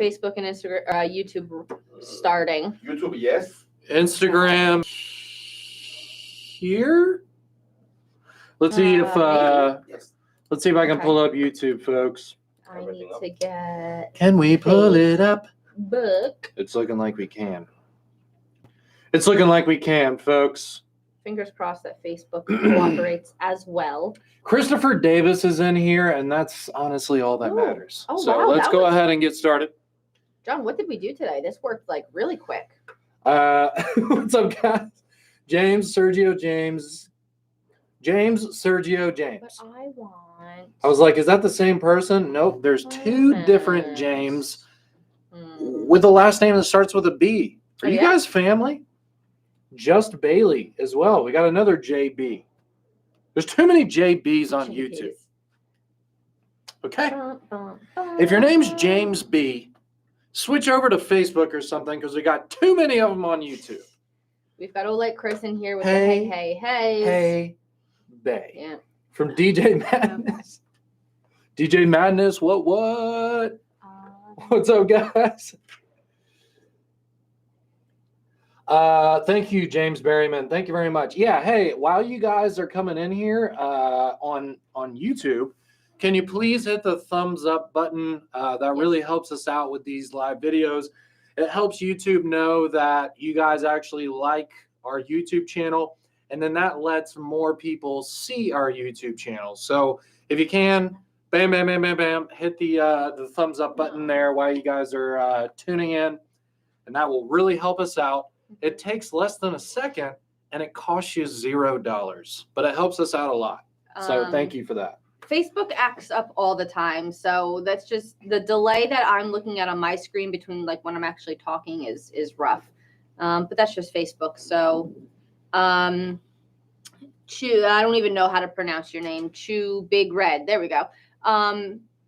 Facebook and Instagram, YouTube starting. YouTube, yes. Instagram here. Let's see if Yes. let's see if I can Okay. pull up YouTube, folks. I need to get Can we pull it up? book. It's looking like we can. It's looking like we can, folks. Fingers crossed that Facebook cooperates as well. Christopher Davis is in here, and that's honestly all that Ooh. matters. Oh, so wow, let's that go was- ahead and get started. John, what did we do today? This worked like really quick. What's up, guys? James, Sergio, James, Sergio, But James. I want. I was like, is that the same person? Nope, there's two different Yes. James Mm. with a last name that starts with a B. Are you Yeah. guys family? Just Bailey as well. We got another JB. There's too many JBs on YouTube. Okay. If your name's James B, switch over to Facebook or something because we got too many of them on YouTube. We've got Olight Chris in here with Hey, the hey. Hey, Bay. Yeah. From DJ Madness. DJ Madness, what? What's up, guys? Thank you, James Berryman. Thank you very much. Yeah, hey, while you guys are coming in here on YouTube, can you please hit the thumbs up button? That really helps us out with these live videos. It helps YouTube know that you guys actually like our YouTube channel, and then that lets more people see our YouTube channel. So if you can, bam, bam, bam, bam, bam, hit the thumbs up button there while you guys are tuning in, and that will really help us out. It takes less than a second, and it costs you $0, but it helps us out a lot. So thank you for that. Facebook acts up all the time, so that's just the delay that I'm looking at on my screen between like when I'm actually talking is rough. But that's just Facebook. So, Chew, I don't even know how to pronounce your name. Chew Big Red. There we go.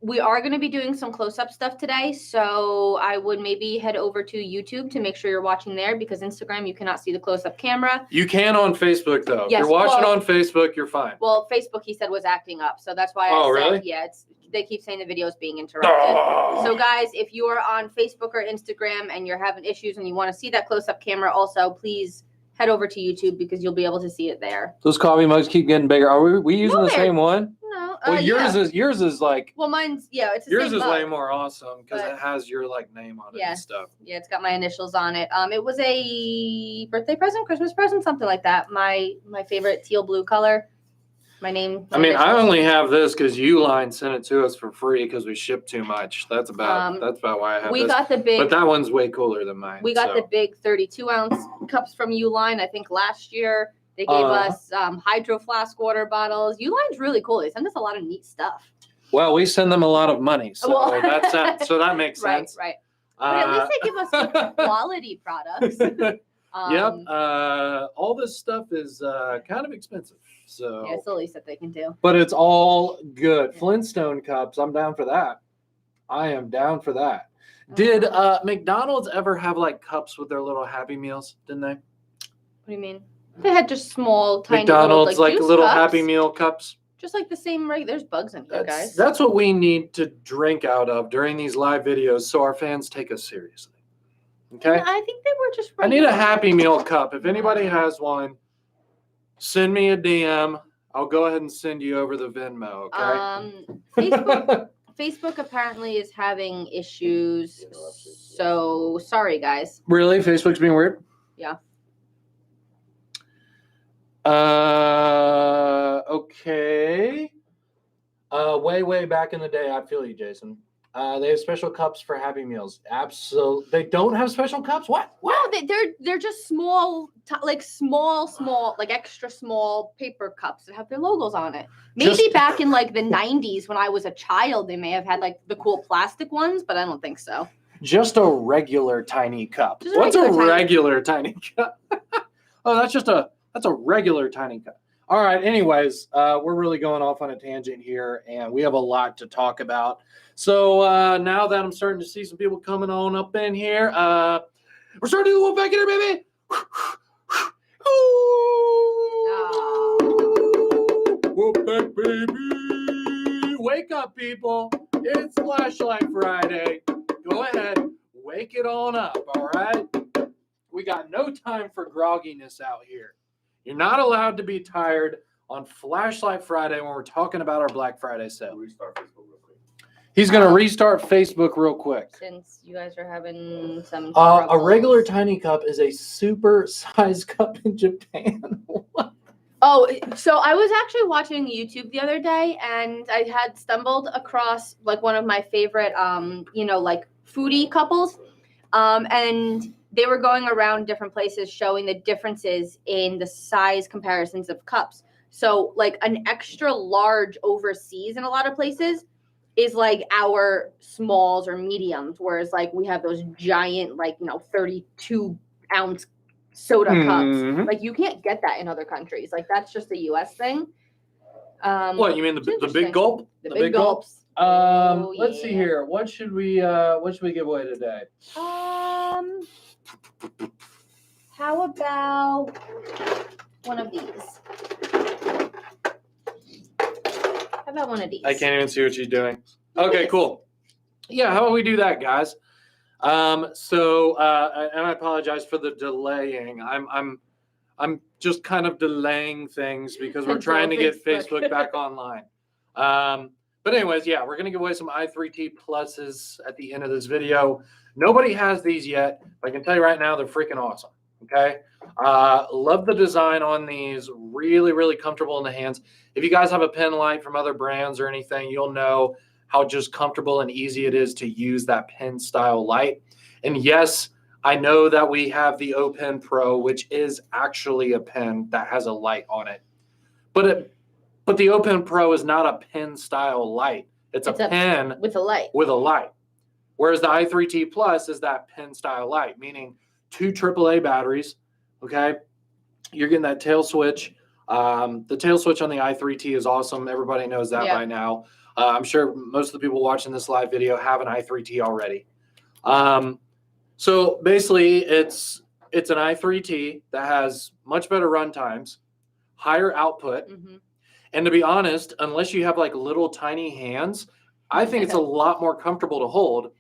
We are going to be doing some close-up stuff today, so I would maybe head over to YouTube to make sure you're watching there because Instagram, you cannot see the close-up camera. You can on Facebook, though. Yes, if you're watching well- on Facebook, you're fine. Well, Facebook, he said, was acting up, so that's why Oh, I said, really? yeah, they keep saying the video is being interrupted. Oh. So, guys, if you are on Facebook or Instagram and you're having issues and you want to see that close-up camera also, please head over to YouTube because you'll be able to see it there. Those coffee mugs keep getting bigger. Are we using No, the same one? No, Well, yours is like Well, mine's, it's the yours same is mug. way more awesome because But- it has your like name on it Yeah. and stuff. Yeah, it's got my initials on it. It was a birthday present, Christmas present, something like that. My favorite teal blue color. My name. I mean, I only have this because Uline sent it to us for free because we shipped too much. That's about why I have We this. got the big. But that one's way cooler than mine. We got so. the big 32-ounce cups from Uline. I think last year they gave us hydro flask water bottles. Uline's really cool. They send us a lot of neat stuff. Well, we send them a lot of money, so Well- that's that. So that makes Right, sense. right. But at least they give us good quality products. Yep. All this stuff is kind of expensive. So. Yeah, it's the least that they can do. But it's all good. Flintstone cups. I'm down for that. I am down for that. Did McDonald's ever have like cups with their little Happy Meals? Didn't they? What do you mean? They had just small, tiny McDonald's little, juice little cups. Happy Meal cups. Just like the same There's bugs in here, guys. That's what we need to drink out of during these live videos so our fans take us seriously. Okay? I think they were just I need a regular. Happy Meal cup. If anybody has one, send me a DM. I'll go ahead and send you over the Venmo, okay? Facebook apparently is having issues. So sorry, guys. Really? Facebook's being weird? Yeah. Okay. Way back in the day, I feel you, Jason. They have special cups for Happy Meals. Absolutely. They don't have special cups? What? No, they're just small, small, like extra small paper cups that have their logos on it. Maybe Just- back in like the 90s when I was a child, they may have had like the cool plastic ones, but I don't think so. Just a regular tiny cup. Just a What's regular a tiny- regular tiny cup? Oh, that's a regular tiny cup. All right. Anyways, we're really going off on a tangent here, and we have a lot to talk about. So now that I'm starting to see some people coming on up in here, we're starting to do the Wolfpack here, baby. Wolfpack, baby. Wake up, people. It's Flashlight Friday. Go ahead, wake it on up, all right? We got no time for grogginess out here. You're not allowed to be tired on Flashlight Friday when we're talking about our Black Friday sale. Restart Facebook real quick. He's going to restart Facebook real quick. Since you guys are having some A regular tiny cup is a super size cup in Japan. Oh, so I was actually watching YouTube the other day, and I had stumbled across like one of my favorite, like foodie couples, and they were going around different places showing the differences in the size comparisons of cups. So like an extra large overseas in a lot of places is like our smalls or mediums, whereas like we have those giant 32-ounce soda cups. Like you can't get that in other countries. Like that's just a US thing. What, you mean the big gulp? The big gulps. Let's see here. What should we give away today? How about one of these? How about one of these? I can't even see what she's doing. Okay, cool. Yeah, how about we do that, guys? And I apologize for the delaying. I'm just kind of delaying things because we're trying to get Facebook back online. But anyways, yeah, we're gonna give away some i3T pluses at the end of this video. Nobody has these yet, but I can tell you right now they're freaking awesome. Okay, love the design on these. Really, really comfortable in the hands. If you guys have a pen light from other brands or anything, you'll know how just comfortable and easy it is to use that pen style light. And yes, I know that we have the Pen Pro, which is actually a pen that has a light on it. But the Pen Pro is not a pen style light. It's a pen with a light. Whereas the i3T Plus is that pen style light, meaning 2 AAA batteries. Okay. You're getting that tail switch. The tail switch on the i3T is awesome. Everybody knows that by now. I'm sure most of the people watching this live video have an i3T already. So basically it's an i3T that has much better run times, higher output. And to be honest, unless you have like little tiny hands, I think it's a lot more comfortable to hold.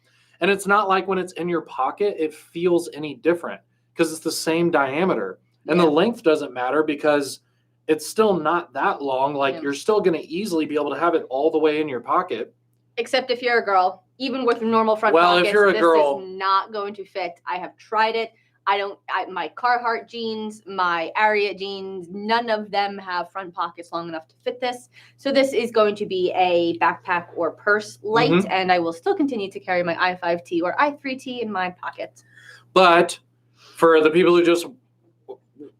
And it's not like when it's in your pocket, it feels any different because it's the same diameter. And the length doesn't matter because it's still not that long. Like you're still going to easily be able to have it all the way in your pocket. Except if you're a girl, even with normal front pockets, if you're a girl, this is not going to fit. I have tried it. My Carhartt jeans, my Ariat jeans, none of them have front pockets long enough to fit this. So this is going to be a backpack or purse light, and I will still continue to carry my i5T or i3T in my pocket. But for the people who just,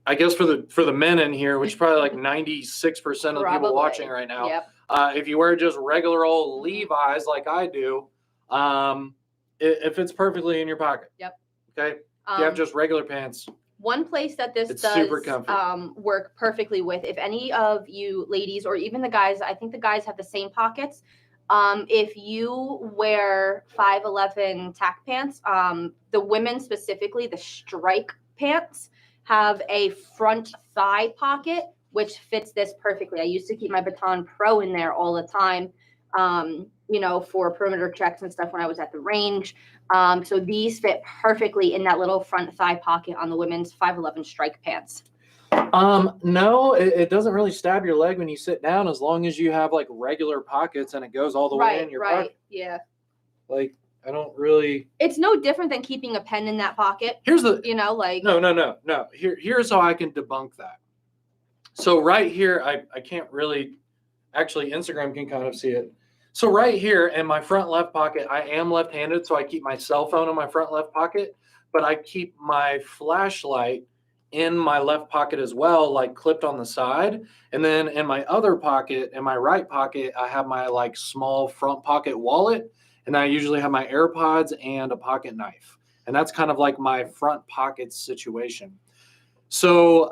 I guess for the men in here, which is probably like 96% of the people watching right now, if you wear just regular old Levi's like I do, it fits perfectly in your pocket. Okay. If you have just regular pants. One place that this does work perfectly with, if any of you ladies or even the guys, I think the guys have the same pockets. If you wear 5'11" tack pants, the women specifically, the strike pants have a front thigh pocket, which fits this perfectly. I used to keep my Baton Pro in there all the time, for perimeter checks and stuff when I was at the range. So these fit perfectly in that little front thigh pocket on the women's 5'11" strike pants. No, it doesn't really stab your leg when you sit down as long as you have like regular pockets and it goes all the way in your pocket. Yeah. Like I don't really. It's no different than keeping a pen in that pocket. Here's the. No. Here's how I can debunk that. So right here, I can't really. Actually, Instagram can kind of see it. So right here in my front left pocket, I am left-handed, so I keep my cell phone in my front left pocket, but I keep my flashlight in my left pocket as well, like clipped on the side. And then in my other pocket, in my right pocket, I have my like small front pocket wallet, and I usually have my AirPods and a pocket knife. And that's kind of like my front pocket situation. So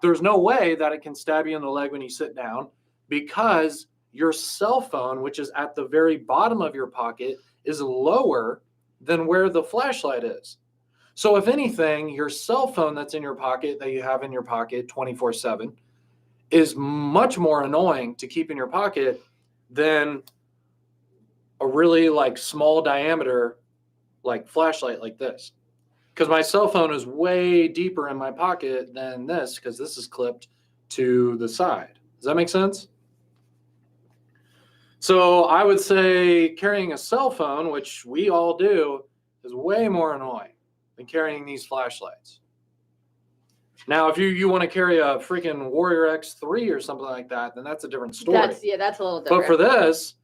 there's no way that it can stab you in the leg when you sit down because your cell phone, which is at the very bottom of your pocket, is lower than where the flashlight is. So if anything, your cell phone that's in your pocket, that you have in your pocket 24/7, is much more annoying to keep in your pocket than a really like small diameter like flashlight like this, because my cell phone is way deeper in my pocket than this, because this is clipped to the side. Does that make sense? So I would say carrying a cell phone, which we all do, is way more annoying than carrying these flashlights. Now, if you want to carry a freaking Warrior X3 or something like that, then that's a different story. That's a little different. But for this,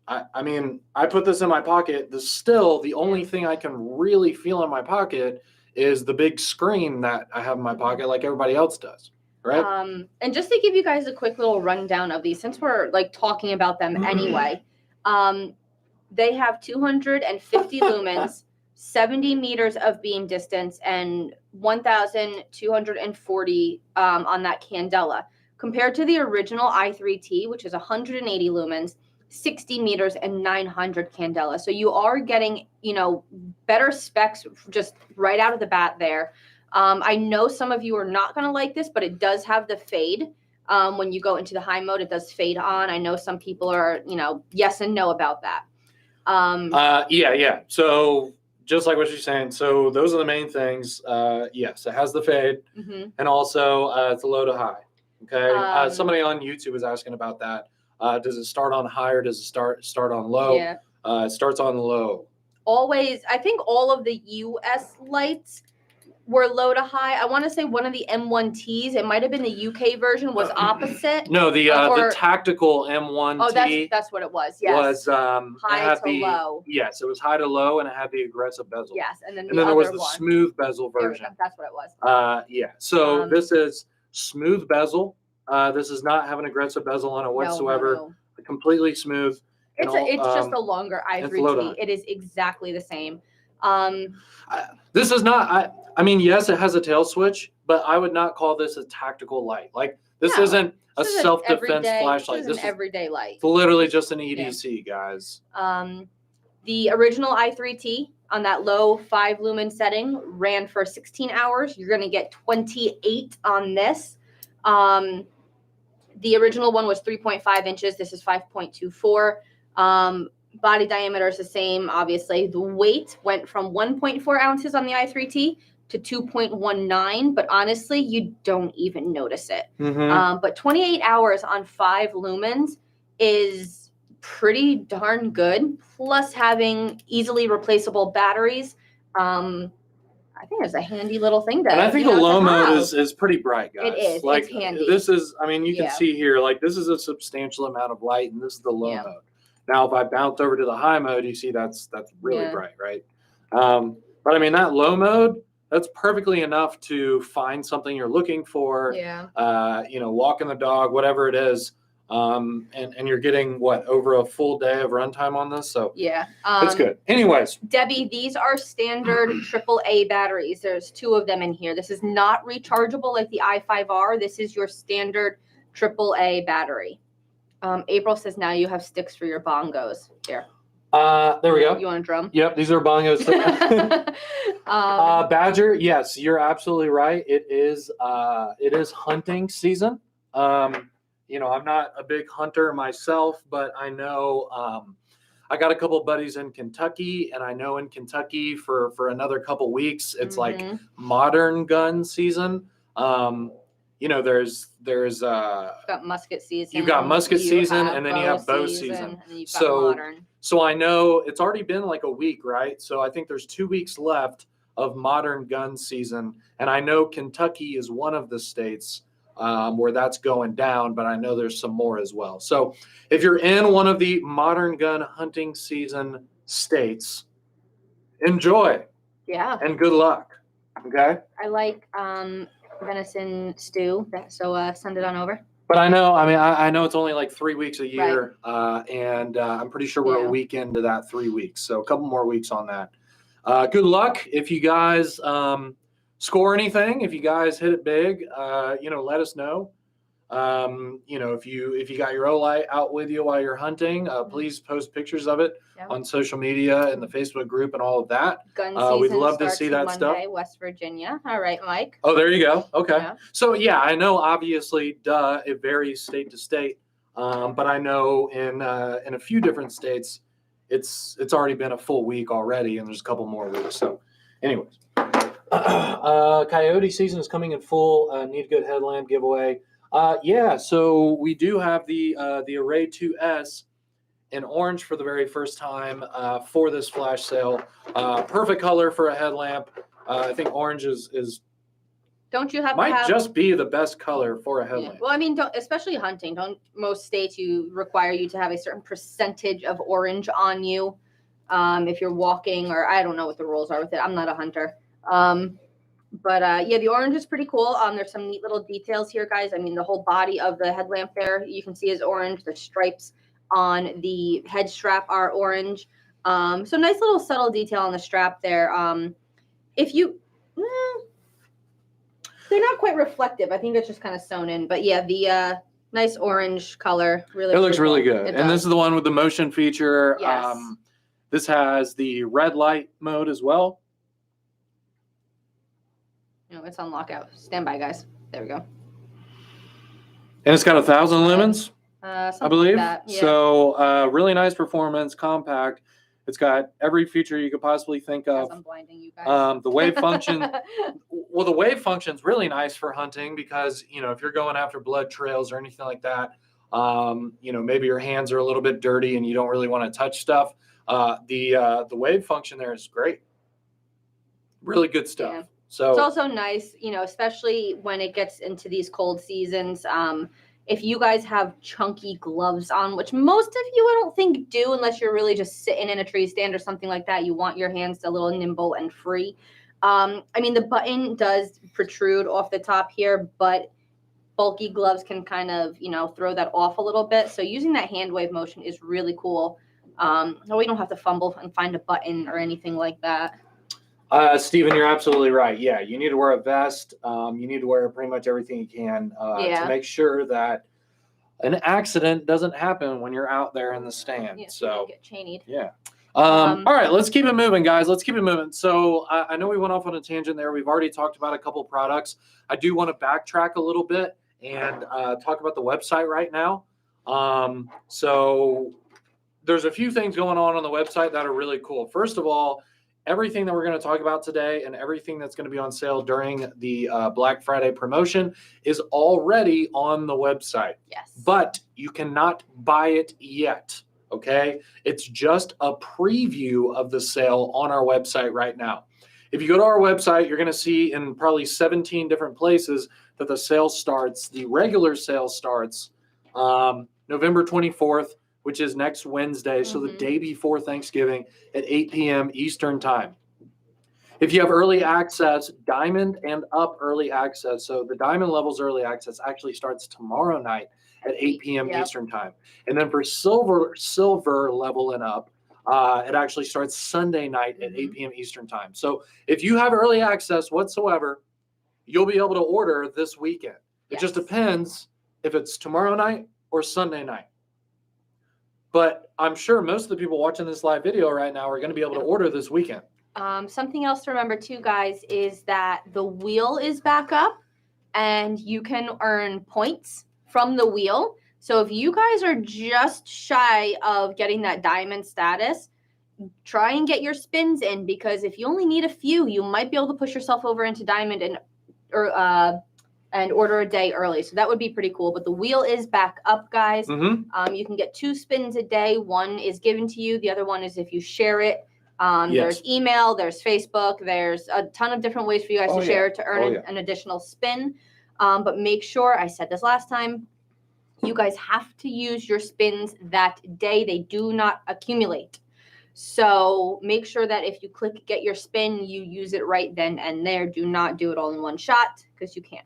I mean, I put this in my pocket. The only thing I can really feel in my pocket is the big screen that I have in my pocket, like everybody else does, right? And just to give you guys a quick little rundown of these, since we're like talking about them anyway, they have 250 lumens, 70 meters of beam distance, and 1,240 on that candela, compared to the original i3T, which is 180 lumens, 60 meters, and 900 candela. So you are getting, better specs just right out of the bat there. I know some of you are not going to like this, but it does have the fade. When you go into the high mode, it does fade on. I know some people are, yes and no about that. Yeah. So just like what you're saying, so those are the main things. Yes, it has the fade, and also it's a low to high. Okay. Somebody on YouTube was asking about that. Does it start on high or does it start on low? Yeah. It starts on low. Always, I think all of the US lights were low to high. I want to say one of the M1Ts, it might have been the UK version, was opposite. No, the tactical M1T. Oh, that's what it was. Yes. Was high to low. Yes, it was high to low, and it had the aggressive bezel. Yes, and then there was the smooth bezel version. That's what it was. Yeah. So this is smooth bezel. This does not have an aggressive bezel on it whatsoever. No. Completely smooth. It's just a longer i3T. It is exactly the same. This is not. I mean, yes, it has a tail switch, but I would not call this a tactical light. Like this isn't a self-defense flashlight. This is an everyday light. It's literally just an EDC, guys. The original i3T on that low 5 lumen setting ran for 16 hours. You're going to get 28 on this. The original one was 3.5 inches. This is 5.24. Body diameter is the same, obviously. The weight went from 1.4 ounces on the i3T to 2.19, but honestly, you don't even notice it. But 28 hours on 5 lumens is pretty darn good. Plus having easily replaceable batteries. I think it's a handy little thing and I think the low mode is pretty bright, guys. It is. Like, it's handy. This is, I mean, you can see here, like this is a substantial amount of light, and this is the low mode. Now, if I bounce over to the high mode, you see that's really bright, right? But I mean, that low mode, that's perfectly enough to find something you're looking for. Yeah. Walking the dog, whatever it is. And you're getting over a full day of runtime on this, so yeah, it's good. Anyways, Debbie, these are standard AAA batteries. There's 2 of them in here. This is not rechargeable like the i5r. This is your standard AAA battery. April says now you have sticks for your bongos. Here. There we go. You want a drum? Yep, these are bongos. Badger, yes, you're absolutely right. It is hunting season. I'm not a big hunter myself, but I know I got a couple buddies in Kentucky, and I know in Kentucky for another couple weeks, it's like modern gun season. There's you've got musket season. You've got musket season, and then you have bow season. And you've got modern. So I know it's already been like a week, right? So I think there's 2 weeks left of modern gun season, and I know Kentucky is one of the states where that's going down, but I know there's some more as well. So if you're in one of the modern gun hunting season states, enjoy. Yeah. And good luck. Okay. I like venison stew, so send it on over. But I know it's only like 3 weeks a year, and I'm pretty sure we're a week into that 3 weeks, so a couple more weeks on that. Good luck if you guys score anything. If you guys hit it big, let us know. If you got your Olight out with you while you're hunting, please post pictures of it on social media and the Facebook group and all of that. Gun season we'd love to see that Monday, stuff. West Virginia. All right, Mike. Oh, there you go. Okay. Yeah. So I know obviously, it varies state to state, but I know in a few different states, it's already been a full week already, and there's a couple more weeks. So, anyways, coyote season is coming in full. Need a good headlamp giveaway. Yeah, so we do have the Array 2S in orange for the very first time for this flash sale. Perfect color for a headlamp. I think orange is Don't you have might to have just be the best color for a headlamp. Yeah. Well, I mean, especially hunting. Don't most states require you to have a certain percentage of orange on you if you're walking, or I don't know what the rules are with it. I'm not a hunter. But yeah, the orange is pretty cool. There's some neat little details here, guys. I mean, the whole body of the headlamp there you can see is orange. The stripes on the head strap are orange. So nice little subtle detail on the strap there. If you they're not quite reflective. I think it's just kind of sewn in. But yeah, the nice orange color. Really, it looks really cool. good. And this is the one with the motion feature. Yes. This has the red light mode as well. No, it's on lockout. Stand by, guys. There we go. And it's got 1,000 lumens, I believe. Like that. Yeah. So really nice performance, compact. It's got every feature you could possibly think of. I'm blinding you guys. The wave function, well, the wave function is really nice for hunting because, you know, if you're going after blood trails or anything like that, you know, maybe your hands are a little bit dirty and you don't really want to touch stuff. The wave function there is great. Really good stuff. Yeah. So it's also nice, you know, especially when it gets into these cold seasons. If you guys have chunky gloves on, which most of you I don't think do unless you're really just sitting in a tree stand or something like that, you want your hands a little nimble and free. I mean, the button does protrude off the top here, but bulky gloves can kind of, you know, throw that off a little bit. So using that hand wave motion is really cool. We don't have to fumble and find a button or anything like that. Steven, you're absolutely right. Yeah, you need to wear a vest. You need to wear pretty much everything you can to make sure that an accident doesn't happen when you're out there in the stand. Yeah, so get chained. Yeah. All right, let's keep it moving, guys. Let's keep it moving. So I know we went off on a tangent there. We've already talked about a couple products. I do want to backtrack a little bit and talk about the website right now. So there's a few things going on the website that are really cool. First of all, everything that we're going to talk about today and everything that's going to be on sale during the Black Friday promotion is already on the website. Yes. But you cannot buy it yet, okay? It's just a preview of the sale on our website right now. If you go to our website, you're going to see in probably 17 different places that the sale starts. The regular sale starts November 24th, which is next Wednesday, so the day before Thanksgiving at 8 p.m. Eastern Time. If you have early access, Diamond and Up early access, so the Diamond levels early access actually starts tomorrow night at 8 p.m. Eastern Time. And then for Silver level and Up, it actually starts Sunday night at 8 p.m. Eastern Time. So if you have early access whatsoever, you'll be able to order this weekend. It just depends if it's tomorrow night or Sunday night. But I'm sure most of the people watching this live video right now are going to be able to order this weekend. Something else to remember too, guys, is that the wheel is back up and you can earn points from the wheel. So if you guys are just shy of getting that diamond status, try and get your spins in, because if you only need a few, you might be able to push yourself over into diamond and order a day early. So that would be pretty cool. But the wheel is back up, guys. You can get 2 spins a day. One is given to you. The other one is if you share it. There's email, there's Facebook, there's a ton of different ways for you guys to share to earn an additional spin. But make sure, I said this last time, you guys have to use your spins that day. They do not accumulate. So make sure that if you click get your spin, you use it right then and there. Do not do it all in one shot, because you can't.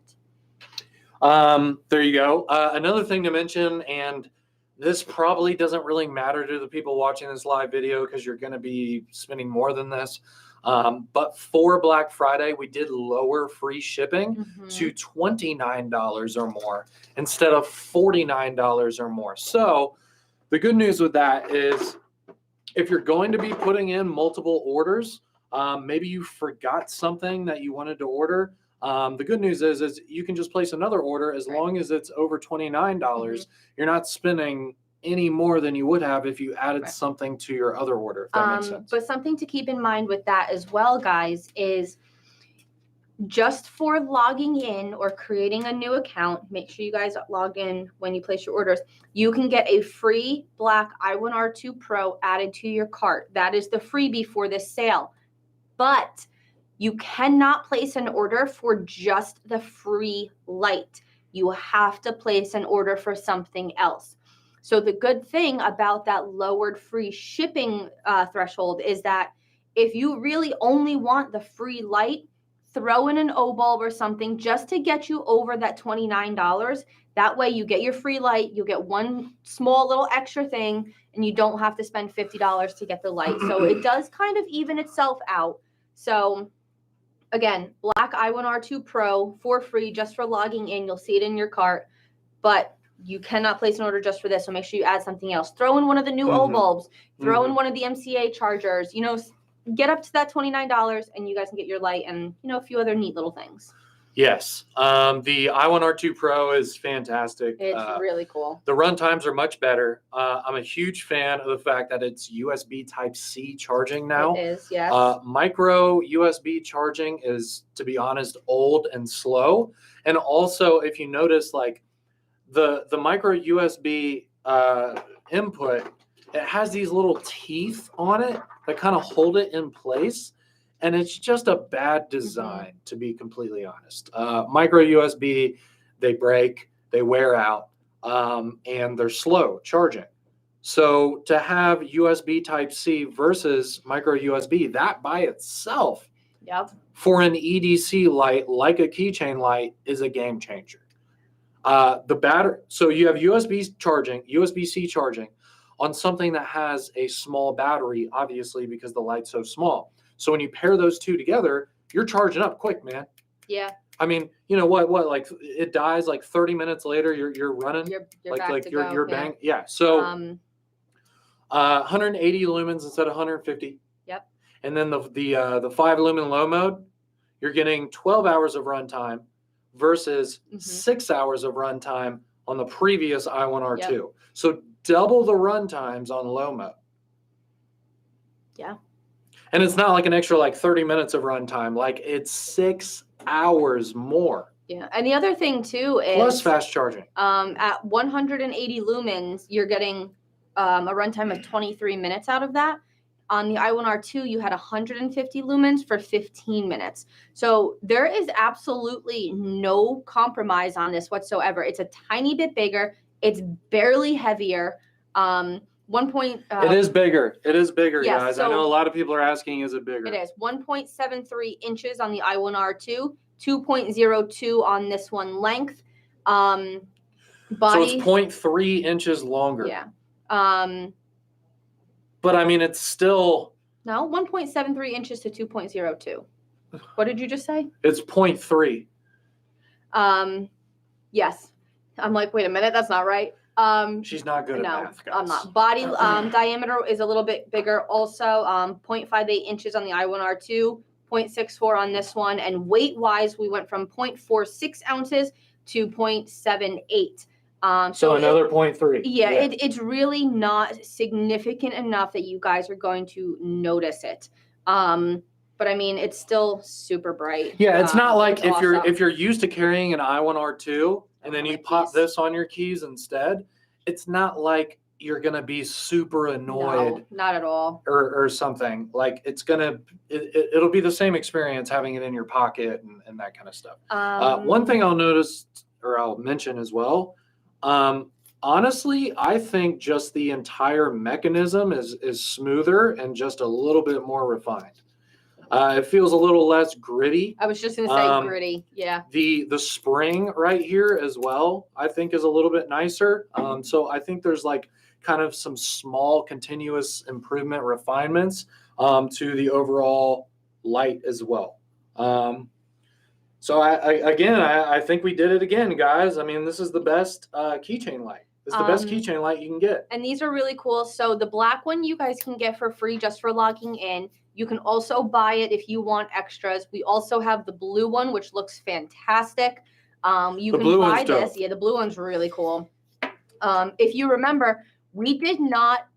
There you go. Another thing to mention, and this probably doesn't really matter to the people watching this live video because you're going to be spending more than this. But for Black Friday, we did lower free shipping to $29 or more instead of $49 or more. So the good news with that is if you're going to be putting in multiple orders, maybe you forgot something that you wanted to order. The good news is you can just place another order as long as it's over $29. You're not spending any more than you would have if you added Right. something to your other order, if that makes sense. But something to keep in mind with that as well, guys, is just for logging in or creating a new account, make sure you guys log in when you place your orders. You can get a free black I1r2 Pro added to your cart. That is the freebie for this sale. But you cannot place an order for just the free light. You have to place an order for something else. So the good thing about that lowered free shipping threshold is that if you really only want the free light, throw in an O bulb or something just to get you over that $29. That way you get your free light, you get one small little extra thing, and you don't have to spend $50 to get the light. So it does kind of even itself out. So again, black I1r2 Pro for free just for logging in. You'll see it in your cart, but you cannot place an order just for this. So make sure you add something else. Throw in one of the new O bulbs, throw in one of the MCA chargers, you know, get up to that $29 and you guys can get your light and, you know, a few other neat little things. Yes. The I1r2 Pro is fantastic. It's really cool. The run times are much better. I'm a huge fan of the fact that it's USB Type-C charging now. It is, yes. Micro USB charging is, to be honest, old and slow. And also, if you notice, like the micro USB input, it has these little teeth on it that kind of hold it in place. And it's just a bad design, to be completely honest. Micro USB, they break, they wear out, and they're slow charging. So to have USB Type-C versus micro USB, that by itself, for an EDC light, like a keychain light, is a game changer. The battery, so you have USB-C charging on something that has a small battery, obviously, because the light's so small. So when you pair those two together, you're charging up quick, man. Yeah. I mean, you know what? Like it dies like 30 minutes later. You're running. You're like back to go. you're bang. Yeah. So 180 lumens instead of 150. Yep. And then the 5 lumen low mode, you're getting 12 hours of runtime versus 6 hours of runtime on the previous I1R2. Yep. So double the run times on low mode. Yeah. And it's not like an extra like 30 minutes of runtime. Like it's 6 hours more. Yeah. And the other thing too is plus fast charging. At 180 lumens, you're getting a runtime of 23 minutes out of that. On the I1R2, you had 150 lumens for 15 minutes. So there is absolutely no compromise on this whatsoever. It's a tiny bit bigger. It's barely heavier. It is bigger. It is bigger, yes, guys. So I know a lot of people are asking, is it bigger? It is 1.73 inches on the I1R2, 2.02 on this one length. Body, so it's 0.3 inches longer. Yeah. But I mean, it's still. No, 1.73 inches to 2.02. What did you just say? It's 0.3. Yes. I'm like, wait a minute, that's not right. She's not good at math, guys. I'm not. Body diameter is a little bit bigger also. 0.58 inches on the I1R2, 0.64 on this one. And weight-wise, we went from 0.46 ounces to 0.78. So another 0.3. Yeah, yeah. It's really not significant enough that you guys are going to notice it. But I mean, it's still super bright. Yeah, it's not like if you're used to carrying an I1R2 and then you pop this on your keys instead, it's not like you're gonna be super annoyed. No, not at all. Or something. Like it'll be the same experience having it in your pocket and that kind of stuff. One thing I'll mention as well. Honestly, I think just the entire mechanism is smoother and just a little bit more refined. It feels a little less gritty. I was just going to say gritty. Yeah. The spring right here as well, I think is a little bit nicer. So I think there's like kind of some small continuous improvement refinements to the overall light as well. So I think we did it again, guys. I mean, this is the best keychain light. It's the best keychain light you can get. And these are really cool. So the black one you guys can get for free just for logging in. You can also buy it if you want extras. We also have the blue one, which looks fantastic. You can buy this. Yeah, the blue one's really cool. If you remember, We did not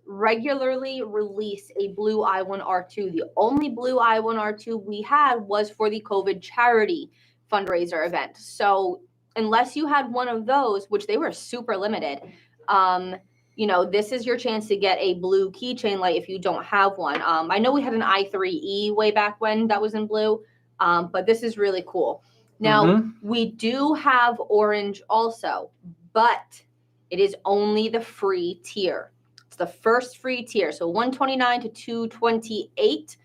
regularly release a blue I1R2. The only blue I1R2 we had was for the COVID charity fundraiser event. So unless you had one of those, which they were super limited, you know, this is your chance to get a blue keychain light if you don't have one. I know we had an I3E way back when that was in blue, but this is really cool. Now, we do have orange also, but it is only the free tier. It's the first free tier. So 129 to 228,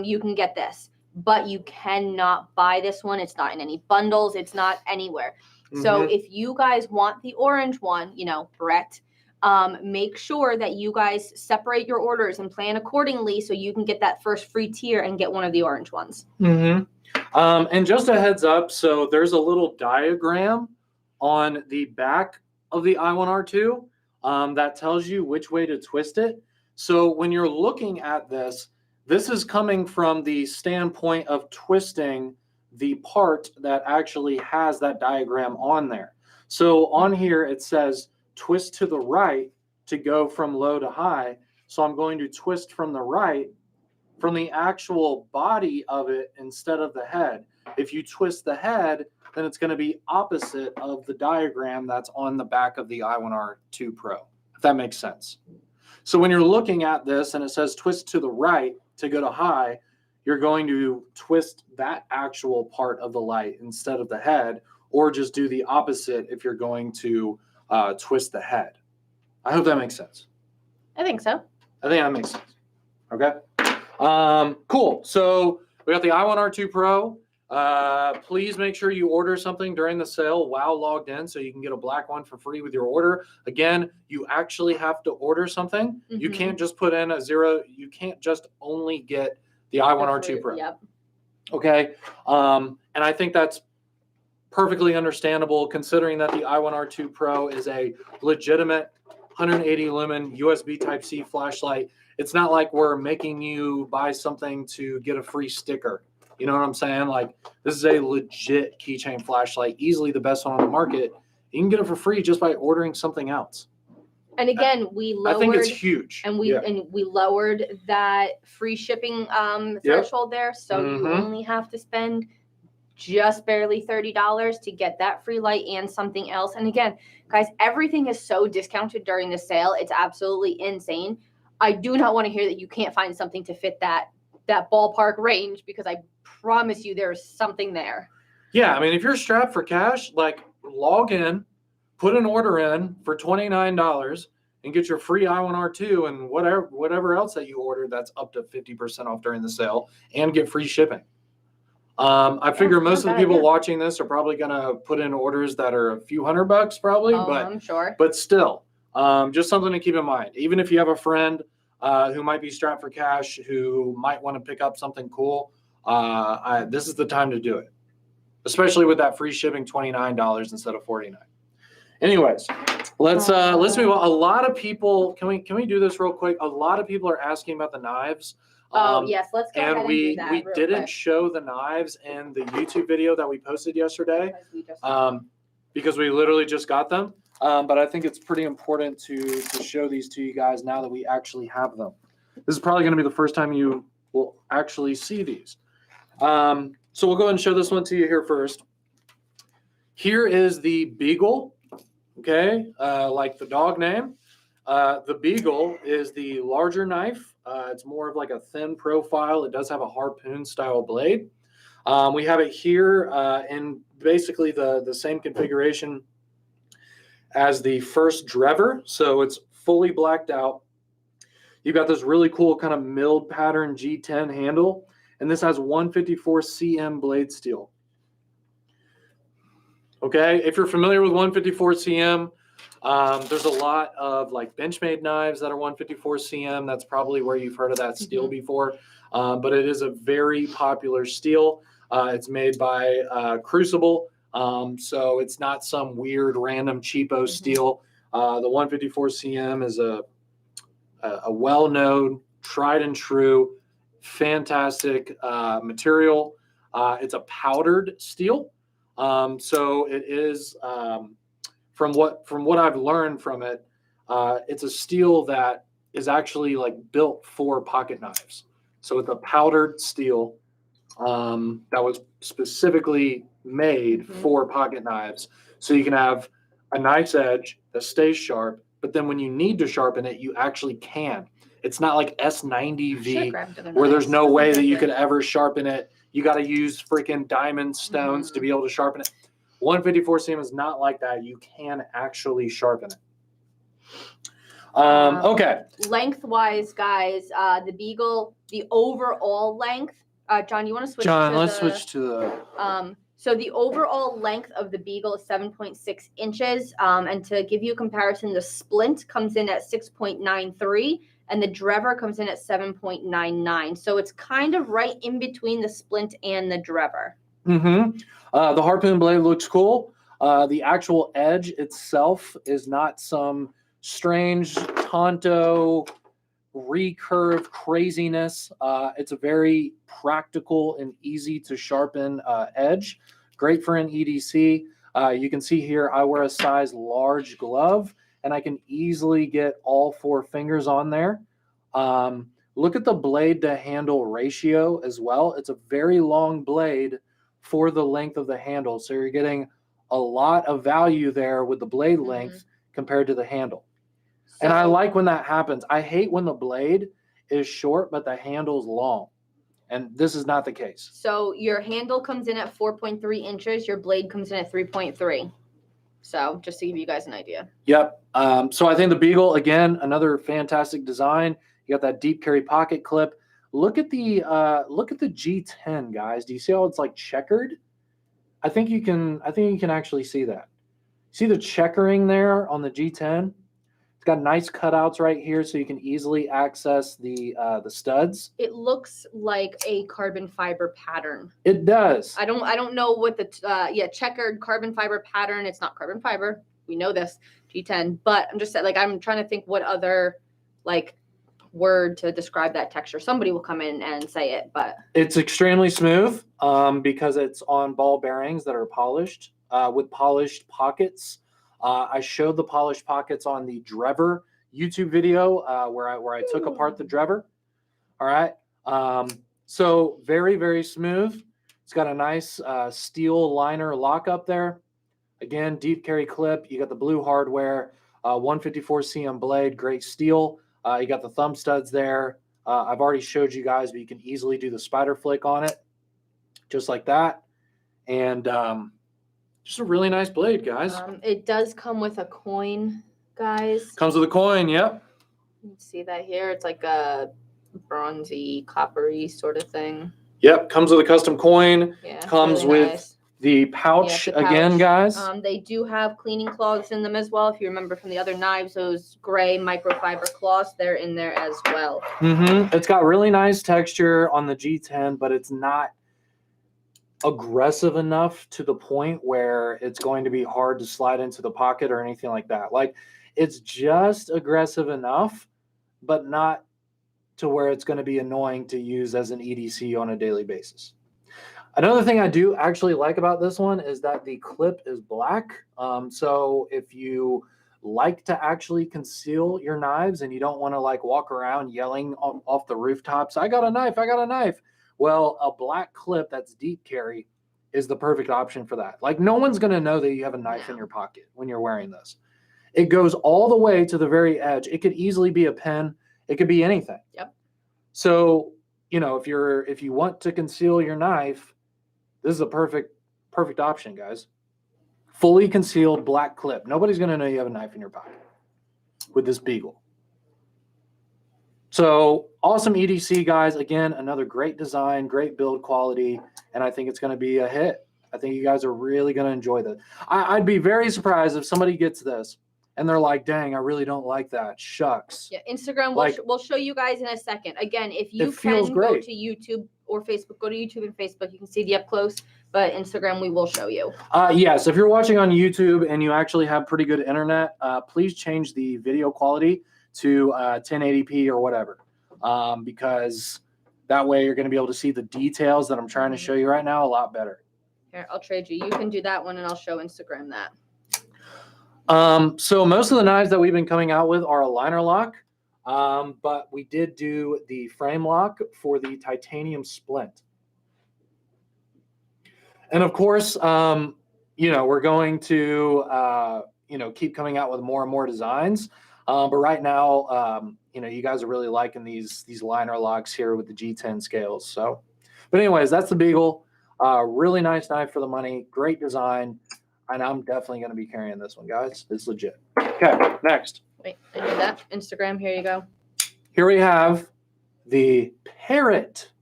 you can get this, but you cannot buy this one. It's not in any bundles. It's not anywhere. So if you guys want the orange one, you know, Brett, make sure that you guys separate your orders and plan accordingly so you can get that first free tier and get one of the orange ones. And just a heads up, so there's a little diagram on the back of the I1R2 that tells you which way to twist it. So when you're looking at this, this is coming from the standpoint of twisting the part that actually has that diagram on there. So on here, it says twist to the right to go from low to high. So I'm going to twist from the right, from the actual body of it instead of the head. If you twist the head, then it's going to be opposite of the diagram that's on the back of the I1r2 Pro, if that makes sense. So when you're looking at this and it says twist to the right to go to high, you're going to twist that actual part of the light instead of the head, or just do the opposite if you're going to twist the head. I hope that makes sense. I think so. I think that makes sense. Okay. Cool. So we got the I1r2 Pro. Please make sure you order something during the sale while logged in so you can get a black one for free with your order. Again, you actually have to order something. You can't just put in a 0. You can't just only get the I1r2 Pro. Yep. Okay. And I think that's perfectly understandable considering that the I1r2 Pro is a legitimate 180 lumen USB Type-C flashlight. It's not like we're making you buy something to get a free sticker. You know what I'm saying? Like, this is a legit keychain flashlight, easily the best one on the market. You can get it for free just by ordering something else. And again, we lowered. I think it's huge. And we lowered that free shipping threshold there, so you only have to spend just barely $30 to get that free light and something else. And again, guys, everything is so discounted during the sale. It's absolutely insane. I do not want to hear that you can't find something to fit that ballpark range, because I promise you there's something there. Yeah, I mean, if you're strapped for cash, like, log in, put an order in for $29 and get your free I1R2 and whatever else that you ordered that's up to 50% off during the sale, and get free shipping. I figure most of the people watching this are probably going to put in orders that are a few $100 probably, but I'm sure. But still, just something to keep in mind. Even if you have a friend who might be strapped for cash, who might want to pick up something cool, this is the time to do it, especially with that free shipping, $29 instead of $49. Anyways, let's move on. A lot of people, can we do this real quick? A lot of people are asking about the knives. Yes, let's go ahead and do that. We didn't show the knives in the YouTube video that we posted yesterday, because we literally just got them. But I think it's pretty important to show these to you guys now that we actually have them. This is probably going to be the first time you will actually see these. So we'll go ahead and show this one to you here first. Here is the Beagle, okay, like the dog name. The Beagle is the larger knife. It's more of like a thin profile. It does have a harpoon style blade. We have it here in basically the same configuration as the first Drever. So it's fully blacked out. You've got this really cool kind of milled pattern G10 handle, and this has 154 cm blade steel. Okay, if you're familiar with 154 cm, there's a lot of like Benchmade knives that are 154 cm. That's probably where you've heard of that steel before, but it is a very popular steel. It's made by Crucible, so it's not some weird random cheapo steel. The 154 cm is a well-known, tried and true, fantastic material. It's a powdered steel, so it is. From what I've learned from it, It's a steel that is actually like built for pocket knives. So it's a powdered steel that was specifically made for pocket knives. So you can have a knife's edge that stays sharp, but then when you need to sharpen it, you actually can. It's not like S90V where there's no way that you could ever sharpen it. You got to use freaking diamond stones to be able to sharpen it. 154 cm is not like that. You can actually sharpen it. Okay. Lengthwise, guys, the Beagle, the overall length. John, you want to switch? John, let's switch to the. So the overall length of the Beagle is 7.6 inches. And to give you a comparison, the Splint comes in at 6.93, and the Drever comes in at 7.99. So it's kind of right in between the Splint and the Drever. The harpoon blade looks cool. The actual edge itself is not some strange Tonto recurve craziness. It's a very practical and easy to sharpen edge. Great for an EDC. You can see here I wear a size large glove, and I can easily get all 4 fingers on there. Look at the blade to handle ratio as well. It's a very long blade for the length of the handle. So you're getting a lot of value there with the blade length compared to the handle. And I like when that happens. I hate when the blade is short, but the handle's long. And this is not the case. So your handle comes in at 4.3 inches. Your blade comes in at 3.3. So just to give you guys an idea. Yep. So I think the Beagle, again, another fantastic design. You got that deep carry pocket clip. Look at the G10, guys. Do you see how it's like checkered? I think you can actually see that. See the checkering there on the G10? It's got nice cutouts right here, so you can easily access the studs. It looks like a carbon fiber pattern. It does. I don't know what the checkered carbon fiber pattern. It's not carbon fiber. We know this G10, but I'm just like I'm trying to think what other like word to describe that texture. Somebody will come in and say it, but it's extremely smooth because it's on ball bearings that are polished with polished pockets. I showed the polished pockets on the Drever YouTube video where I took apart the Drever. All right. So very, very smooth. It's got a nice steel liner lock up there. Again, deep carry clip. You got the blue hardware, 154 cm blade, great steel. You got the thumb studs there. I've already showed you guys, but you can easily do the spider flick on it, just like that. And just a really nice blade, guys. It does come with a coin, guys. Comes with a coin, yep. You can see that here. It's like a bronzy, coppery sort of thing. Yep, comes with a custom coin. Yeah, comes really with nice. The pouch, again, guys. They do have cleaning cloths in them as well. If you remember from the other knives, those gray microfiber cloths, they're in there as well. It's got really nice texture on the G10, but it's not aggressive enough to the point where it's going to be hard to slide into the pocket or anything like that. Like, it's just aggressive enough, but not to where it's going to be annoying to use as an EDC on a daily basis. Another thing I do actually like about this one is that the clip is black. So if you like to actually conceal your knives and you don't want to like walk around yelling off the rooftops, I got a knife, I got a knife. Well, a black clip that's deep carry is the perfect option for that. Like, no one's going to know that you have a knife in your pocket when you're wearing this. It goes all the way to the very edge. It could easily be a pen. It could be anything. Yep. So, you know, if you want to conceal your knife, this is a perfect option, guys. Fully concealed black clip. Nobody's going to know you have a knife in your pocket with this Beagle. So awesome EDC, guys. Again, another great design, great build quality, and I think it's going to be a hit. I think you guys are really going to enjoy this. I'd be very surprised if somebody gets this and they're like, dang, I really don't like that. Shucks. Yeah, Instagram, we'll show you guys in a second. Again, if you can go to YouTube or Facebook, go to YouTube and Facebook. You can see the up close, but Instagram, we will show you. Yes, if you're watching on YouTube and you actually have pretty good internet, please change the video quality to 1080p or whatever, because that way you're going to be able to see the details that I'm trying to show you right now a lot better. Here, I'll trade you. You can do that one, and I'll show Instagram that. So most of the knives that we've been coming out with are a liner lock, but we did do the frame lock for the titanium splint. And of course, we're going to, keep coming out with more and more designs. But right now, you guys are really liking these liner locks here with the G10 scales. So, but anyways, that's the Beagle. Really nice knife for the money. Great design. And I'm definitely going to be carrying this one, guys. It's legit. Okay, next. Wait, I did that. Instagram, here you go. Here we have the Parrot.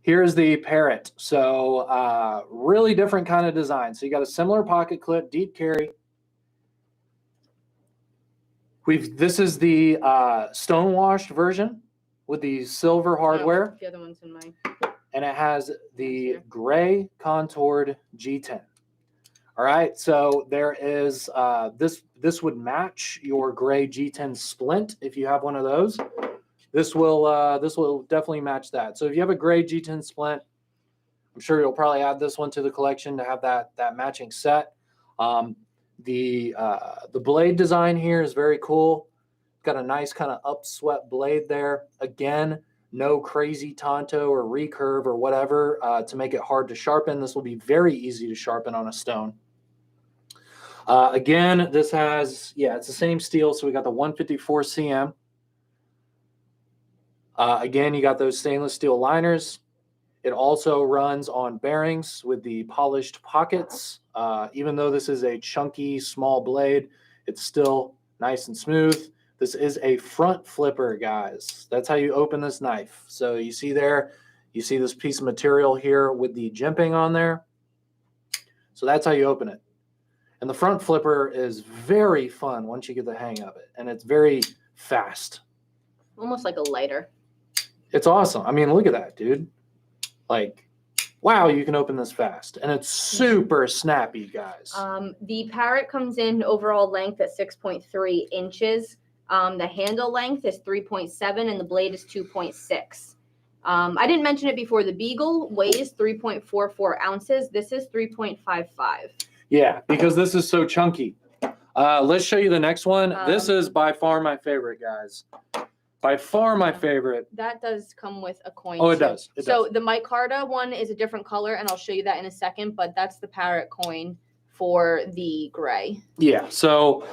Here's the Parrot. So really different kind of design. So you got a similar pocket clip, deep carry. This is the stone-washed version with the silver hardware. Oh, the other one's in mine. And it has the gray contoured G10. All right, so there is this would match your gray G10 splint if you have one of those. This will definitely match that. So if you have a gray G10 splint, I'm sure you'll probably add this one to the collection to have that matching set. The blade design here is very cool. Got a nice kind of upswept blade there. Again, no crazy tanto or recurve or whatever to make it hard to sharpen. This will be very easy to sharpen on a stone. Again, this has, it's the same steel. So we got the 154 cm. Again, you got those stainless steel liners. It also runs on bearings with the polished pockets. Even though this is a chunky, small blade, it's still nice and smooth. This is a front flipper, guys. That's how you open this knife. So you see there, you see this piece of material here with the jimping on there. So that's how you open it. And the front flipper is very fun once you get the hang of it. And it's very fast. Almost like a lighter. It's awesome. I mean, look at that, dude. Like, wow, you can open this fast. And it's super snappy, guys. The Parrot comes in overall length at 6.3 inches. The handle length is 3.7 and the blade is 2.6. I didn't mention it before. The Beagle weighs 3.44 ounces. This is 3.55. Yeah, because this is so chunky. Let's show you the next one. This is by far my favorite, guys. By far my favorite. That does come with a coin. Oh, it does. It so does. The Micarta one is a different color, and I'll show you that in a second, but that's the Parrot coin for the gray. Yeah, so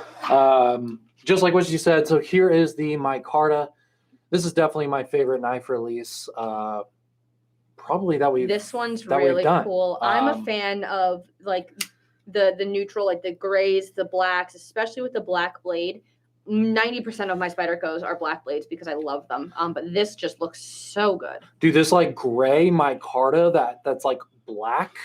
just like what you said, so here is the Micarta. This is definitely my favorite knife release. Probably that we've This one's really cool. I'm a fan of like the neutral, like the grays, the blacks, especially with the black blade. 90% of my Spydercos are black blades because I love them. But this just looks so good. Dude, this like gray Micarta that's like black,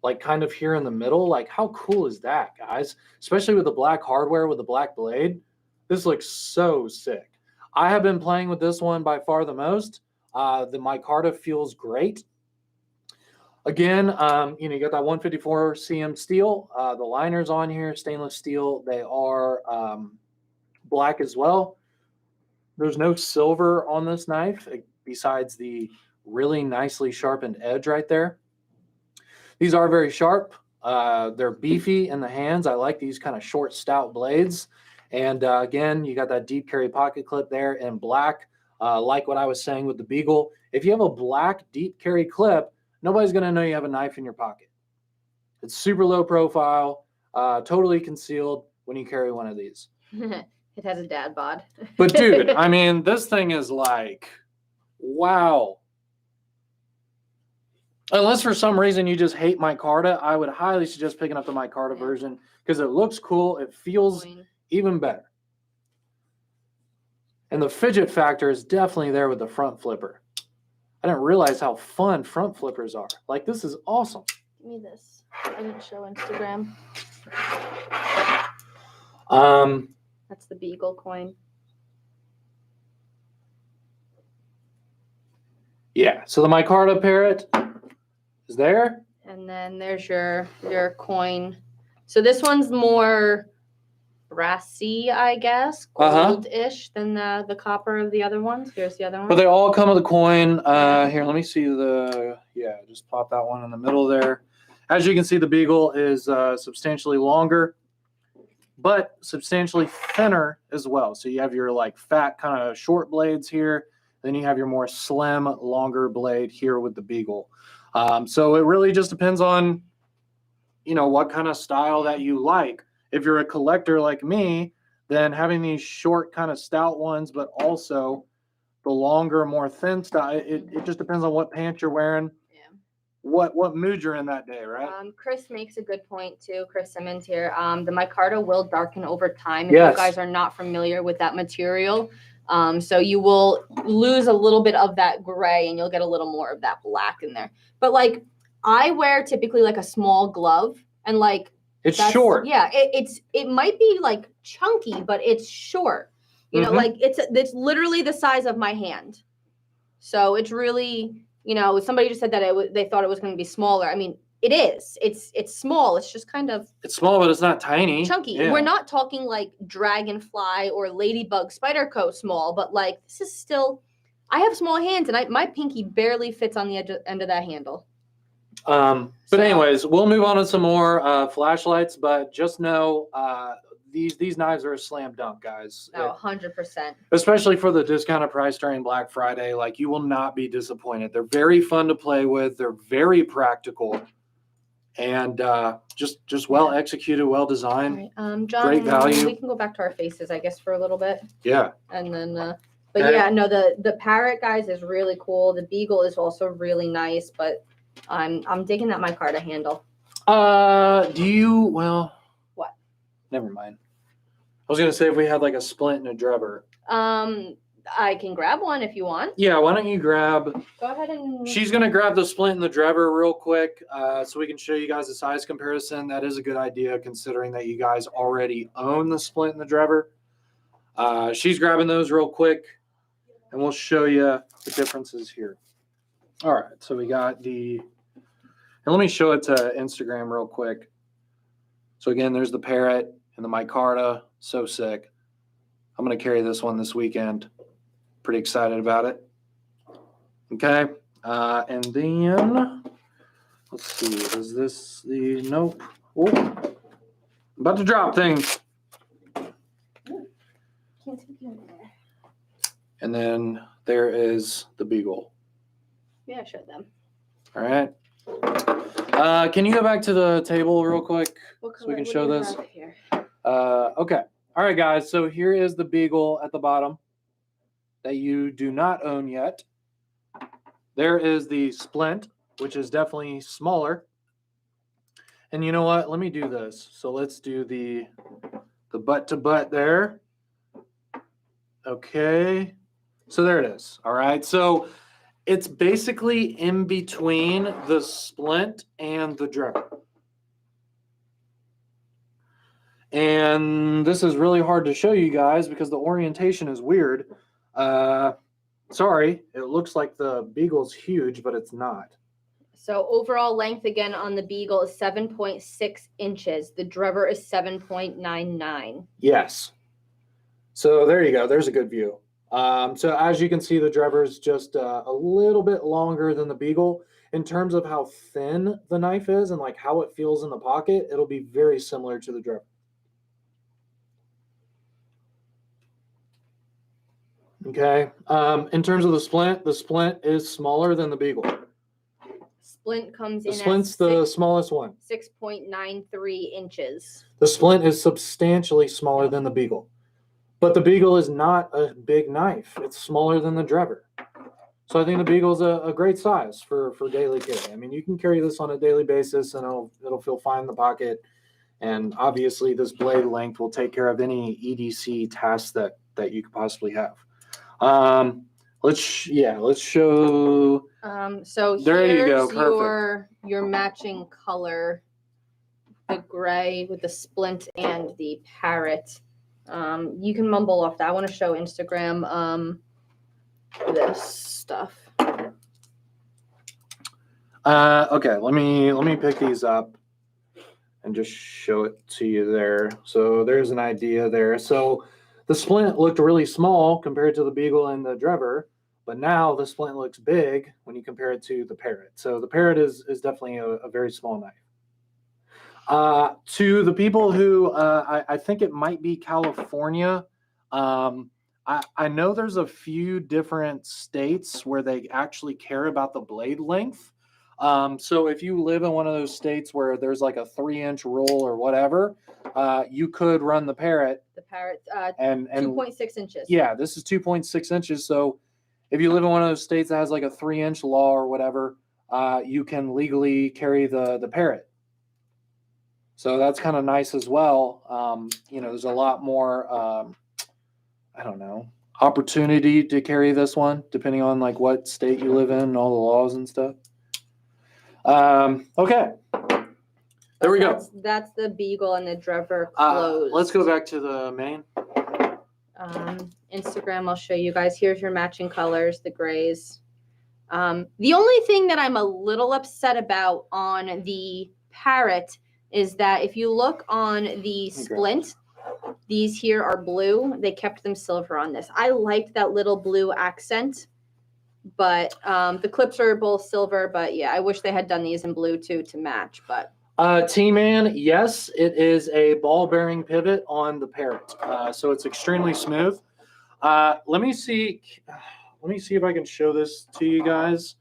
like kind of here in the middle. Like how cool is that, guys? Especially with the black hardware with the black blade. This looks so sick. I have been playing with this one by far the most. The Micarta feels great. Again, you got that 154 cm steel. The liners on here, stainless steel. They are black as well. There's no silver on this knife besides the really nicely sharpened edge right there. These are very sharp. They're beefy in the hands. I like these kind of short, stout blades. And again, you got that deep carry pocket clip there in black. Like what I was saying with the Beagle. If you have a black deep carry clip, nobody's going to know you have a knife in your pocket. It's super low profile, totally concealed when you carry one of these. It has a dad bod. But dude, I mean, this thing is like, wow. Unless for some reason you just hate Micarta, I would highly suggest picking up the Micarta version because it looks cool. It feels even better. And the fidget factor is definitely there with the front flipper. I didn't realize how fun front flippers are. Like, this is awesome. Give me this. I didn't show Instagram. That's the Beagle coin. Yeah, so the Micarta Parrot is there. And then there's your coin. So this one's more brassy, I guess, gold-ish than the copper of the other ones. Here's the other one. But they all come with a coin. Here, let me see just pop that one in the middle there. As you can see, the Beagle is substantially longer. but substantially thinner as well. So you have your like fat kind of short blades here. Then you have your more slim, longer blade here with the Beagle. So it really just depends on, you know, what kind of style that you like. If you're a collector like me, then having these short kind of stout ones, but also the longer, more thin style, it just depends on what pants you're wearing. Yeah. What mood you're in that day, right? Chris makes a good point too. Chris Simmons here. The micarta will darken over time if Yes. you guys are not familiar with that material. So you will lose a little bit of that gray and you'll get a little more of that black in there. But like I wear typically like a small glove and like it's short. Yeah, it might be like chunky, but it's short. You know, like it's literally the size of my hand. So it's really, you know, somebody just said that they thought it was going to be smaller. I mean, it is. It's small. It's just kind of it's small, but it's not tiny. Chunky. Yeah. We're not talking like dragonfly or ladybug spider coat small, but like this is still. I have small hands, and my pinky barely fits on the end of that handle. But anyways, we'll move on to some more flashlights. But just know these knives are a slam dunk, guys. Oh, 100%. Especially for the discounted price during Black Friday. Like, you will not be disappointed. They're very fun to play with. They're very practical. And just well executed, well designed. Right. John, great value. We can go back to our faces, I guess, for a little bit. Yeah. And then, but yeah, no, the Parrot, guys, is really cool. The Beagle is also really nice, but I'm digging that micarta handle. Well, what? Never mind. I was gonna say if we had like a splint and a drebber. I can grab one if you want. Yeah, why don't you grab? Go ahead and. She's gonna grab the splint and the drebber real quick, so we can show you guys the size comparison. That is a good idea considering that you guys already own the splint and the drebber. She's grabbing those real quick, and we'll show you the differences here. All right, so we got and let me show it to Instagram real quick. So again, there's the Parrot and the micarta. So sick. I'm gonna carry this one this weekend. Pretty excited about it. Okay, and then let's see. Is this the nope? Oh, about to drop things. And then there is the Beagle. Yeah, I showed them. All right. Can you go back to the table real quick so we can show this? Okay. All right, guys. So here is the Beagle at the bottom that you do not own yet. There is the splint, which is definitely smaller. And you know what? Let me do this. So let's do the butt to butt there. Okay. So there it is. All right. So it's basically in between the splint and the drebber. And this is really hard to show you guys because the orientation is weird. Sorry, it looks like the Beagle's huge, but it's not. So overall length again on the Beagle is 7.6 inches. The drebber is 7.99. Yes. So there you go. There's a good view. So as you can see, the drebber is just a little bit longer than the Beagle. In terms of how thin the knife is and like how it feels in the pocket, it'll be very similar to the drebber. Okay. In terms of the splint is smaller than the Beagle. Splint comes The in splint's the smallest one. 6.93 inches. The splint is substantially smaller than the Beagle. But the Beagle is not a big knife. It's smaller than the drebber. So I think the Beagle's a great size for daily carry. I mean, you can carry this on a daily basis and it'll feel fine in the pocket. And obviously this blade length will take care of any EDC tasks that you could possibly have. Let's show. So there you go. here's Perfect. your matching color, the gray with the splint and the Parrot. You can mumble off that. I want to show Instagram this stuff. Okay, let me pick these up and just show it to you there. So there's an idea there. So the splint looked really small compared to the Beagle and the drebber, but now the splint looks big when you compare it to the Parrot. So the Parrot is definitely a very small knife. To the people who, I think it might be California. I know there's a few different states where they actually care about the blade length. So if you live in one of those states where there's like a 3-inch rule or whatever, you could run the Parrot. The Parrot, and 2.6 inches. Yeah, this is 2.6 inches. So if you live in one of those states that has like a 3-inch law or whatever, you can legally carry the Parrot. So that's kind of nice as well. There's a lot more, I don't know, opportunity to carry this one, depending on like what state you live in and all the laws and stuff. Okay. There we go. That's the Beagle and the Drever closed. Let's go back to the main. Instagram, I'll show you guys. Here's your matching colors, the grays. The only thing that I'm a little upset about on the Parrot is that if you look on the splint, these here are blue. They kept them silver on this. I liked that little blue accent, but the clips are both silver. But yeah, I wish they had done these in blue too to match. But T-Man, yes, it is a ball bearing pivot on the Parrot, so it's extremely smooth. Let me see if I can show this to you guys.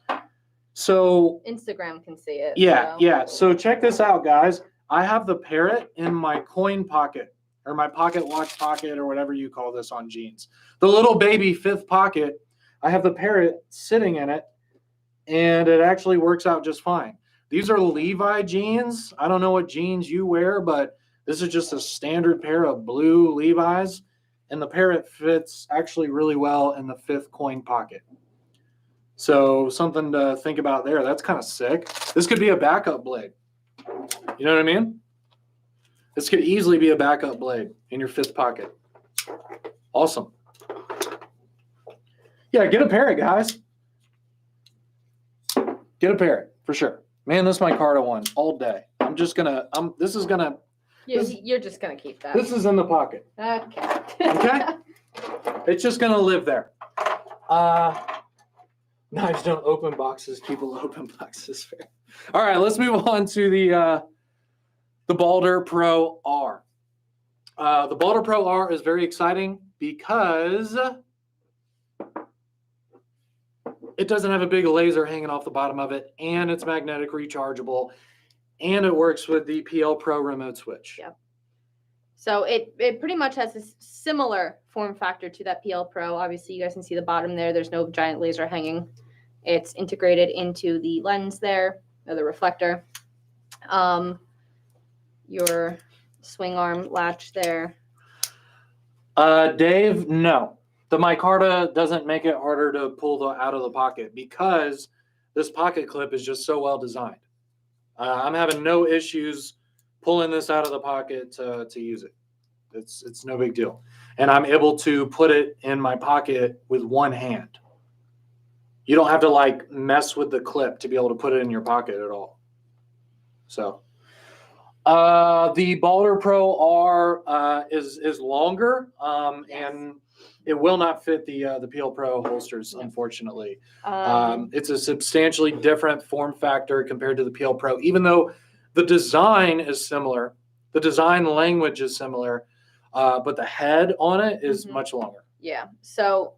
So Instagram can see it. Yeah. So check this out, guys. I have the Parrot in my coin pocket, or my pocket watch pocket, or whatever you call this on jeans. The little baby 5th pocket. I have the Parrot sitting in it, and it actually works out just fine. These are Levi jeans. I don't know what jeans you wear, but this is just a standard pair of blue Levi's, and the Parrot fits actually really well in the 5th coin pocket. So something to think about there. That's kind of sick. This could be a backup blade. You know what I mean? This could easily be a backup blade in your 5th pocket. Awesome. Yeah, get a Parrot, guys. Get a Parrot for sure. Man, this Micarta one all day. You're just gonna keep that. This is in the pocket. Okay. Okay? It's just gonna live there. Knives don't open boxes. People open boxes. All right, let's move on to the Boulder Pro R. The Boulder Pro R is very exciting because it doesn't have a big laser hanging off the bottom of it, and it's magnetic rechargeable, and it works with the PL Pro remote switch. Yep. So it pretty much has a similar form factor to that PL Pro. Obviously, you guys can see the bottom there. There's no giant laser hanging. It's integrated into the lens there, or the reflector. Your swing arm latch there. Dave, no. The Micarta doesn't make it harder to pull out of the pocket because this pocket clip is just so well designed. I'm having no issues pulling this out of the pocket to use it. It's no big deal. And I'm able to put it in my pocket with one hand. You don't have to like mess with the clip to be able to put it in your pocket at all. So the Boulder Pro R is longer, Yes. and it will not fit the PL Pro holsters, unfortunately. It's a substantially different form factor compared to the PL Pro, even though the design is similar. The design language is similar, but the head on it is much longer. Yeah. So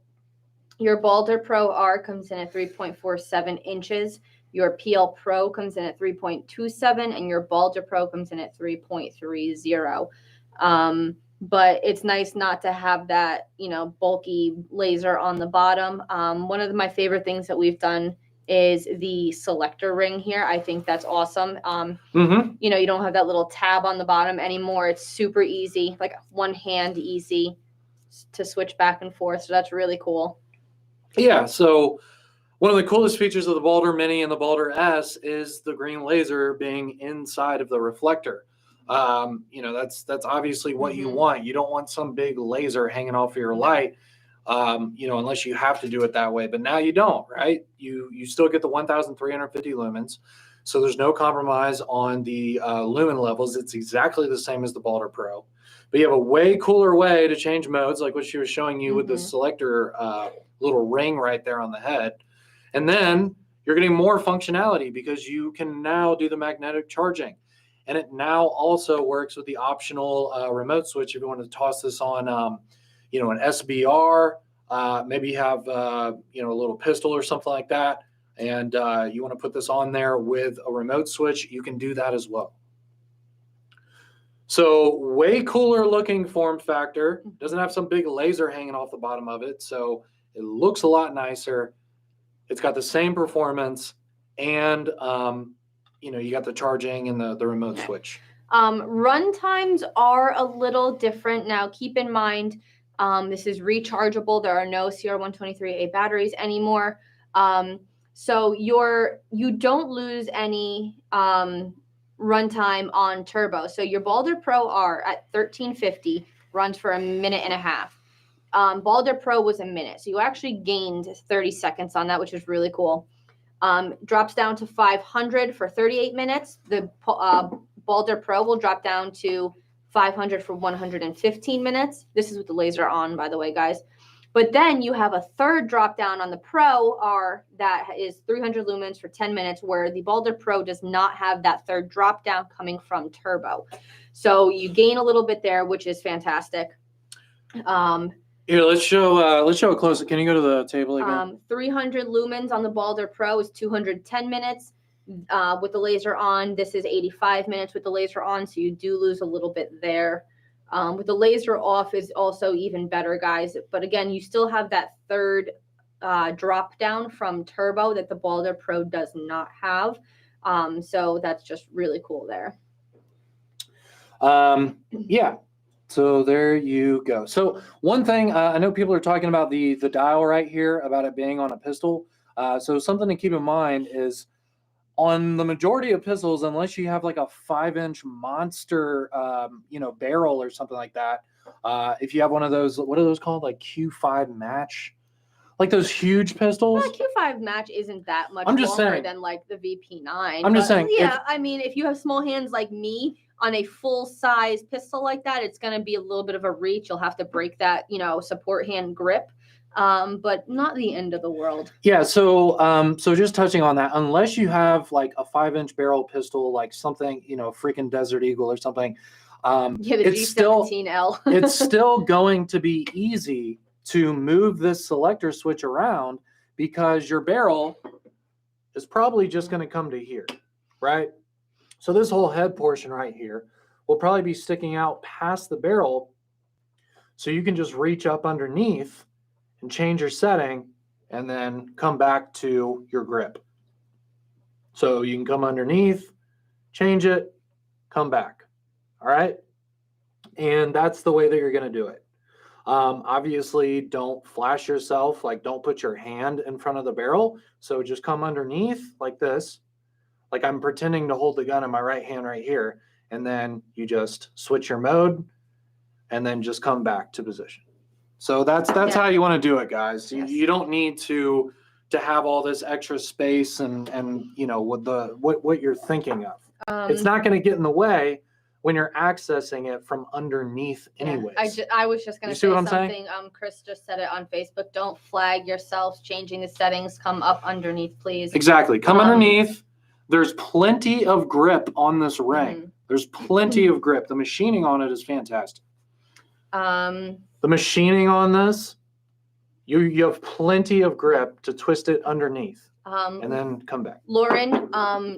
your Boulder Pro R comes in at 3.47 inches. Your PL Pro comes in at 3.27, and your Boulder Pro comes in at 3.30. But it's nice not to have that, bulky laser on the bottom. One of my favorite things that we've done is the selector ring here. I think that's awesome. You don't have that little tab on the bottom anymore. It's super easy, like one hand easy to switch back and forth. So that's really cool. Yeah. So one of the coolest features of the Boulder Mini and the Boulder S is the green laser being inside of the reflector. That's obviously what you want. You don't want some big laser hanging off of your light, unless you have to do it that way. But now you don't, right? You still get the 1,350 lumens. So there's no compromise on the lumen levels. It's exactly the same as the Boulder Pro. But you have a way cooler way to change modes, like what she was showing you with the selector little ring right there on the head. And then you're getting more functionality because you can now do the magnetic charging. And it now also works with the optional remote switch if you want to toss this on, an SBR. Maybe you have, a little pistol or something like that, and you want to put this on there with a remote switch, you can do that as well. So way cooler looking form factor. Doesn't have some big laser hanging off the bottom of it, so it looks a lot nicer. It's got the same performance, and you got the charging and the remote switch. Run times are a little different. Now, keep in mind, this is rechargeable. There are no CR123A batteries anymore. So you don't lose any runtime on turbo. So your Boulder Pro R at 1350 runs for 1.5 minutes. Boulder Pro was 1 minute. So you actually gained 30 seconds on that, which is really cool. Drops down to 500 for 38 minutes. The Boulder Pro will drop down to 500 for 115 minutes. This is with the laser on, by the way, guys. But then you have a third drop down on the Pro R that is 300 lumens for 10 minutes, where the Boulder Pro does not have that third drop down coming from turbo. So you gain a little bit there, which is fantastic. Here, let's show a close. Can you go to the table again? 300 lumens on the Boulder Pro is 210 minutes. With the laser on, this is 85 minutes with the laser on, so you do lose a little bit there. With the laser off is also even better, guys. But again, you still have that third drop down from turbo that the Boulder Pro does not have. So that's just really cool there. Yeah. So there you go. So one thing, I know people are talking about the dial right here, about it being on a pistol. So something to keep in mind is, on the majority of pistols, unless you have like a 5-inch monster, barrel or something like that, if you have one of those, what are those called? Like Q5 match, like those huge pistols. Well, Q5 match isn't that much longer than like the VP9. I'm just saying. Yeah, I mean, if you have small hands like me, on a full size pistol like that, it's going to be a little bit of a reach. You'll have to break that, support hand grip. But not the end of the world. Yeah. So just touching on that, unless you have like a 5-inch barrel pistol, like something, freaking Desert Eagle or something. The it's G17L. It's still going to be easy to move this selector switch around, because your barrel is probably just going to come to here, right? So this whole head portion right here will probably be sticking out past the barrel. So you can just reach up underneath and change your setting, and then come back to your grip. So you can come underneath, change it, come back. All right. And that's the way that you're going to do it. Obviously, don't flash yourself. Like, don't put your hand in front of the barrel. So just come underneath like this. Like I'm pretending to hold the gun in my right hand right here. And then you just switch your mode and then just come back to position. So that's how you want to do it, guys. Yes. You don't need to have all this extra space and what you're thinking of. It's not going to get in the way when you're accessing it from underneath anyways. I was just going to say what I'm something. saying? Chris just said it on Facebook. Don't flag yourselves changing the settings. Come up underneath, please. Exactly. Come underneath. There's plenty of grip on this ring. Mm-hmm. There's plenty of grip. The machining on it is fantastic. The machining on this, you have plenty of grip to twist it underneath. And then come back. Lauren,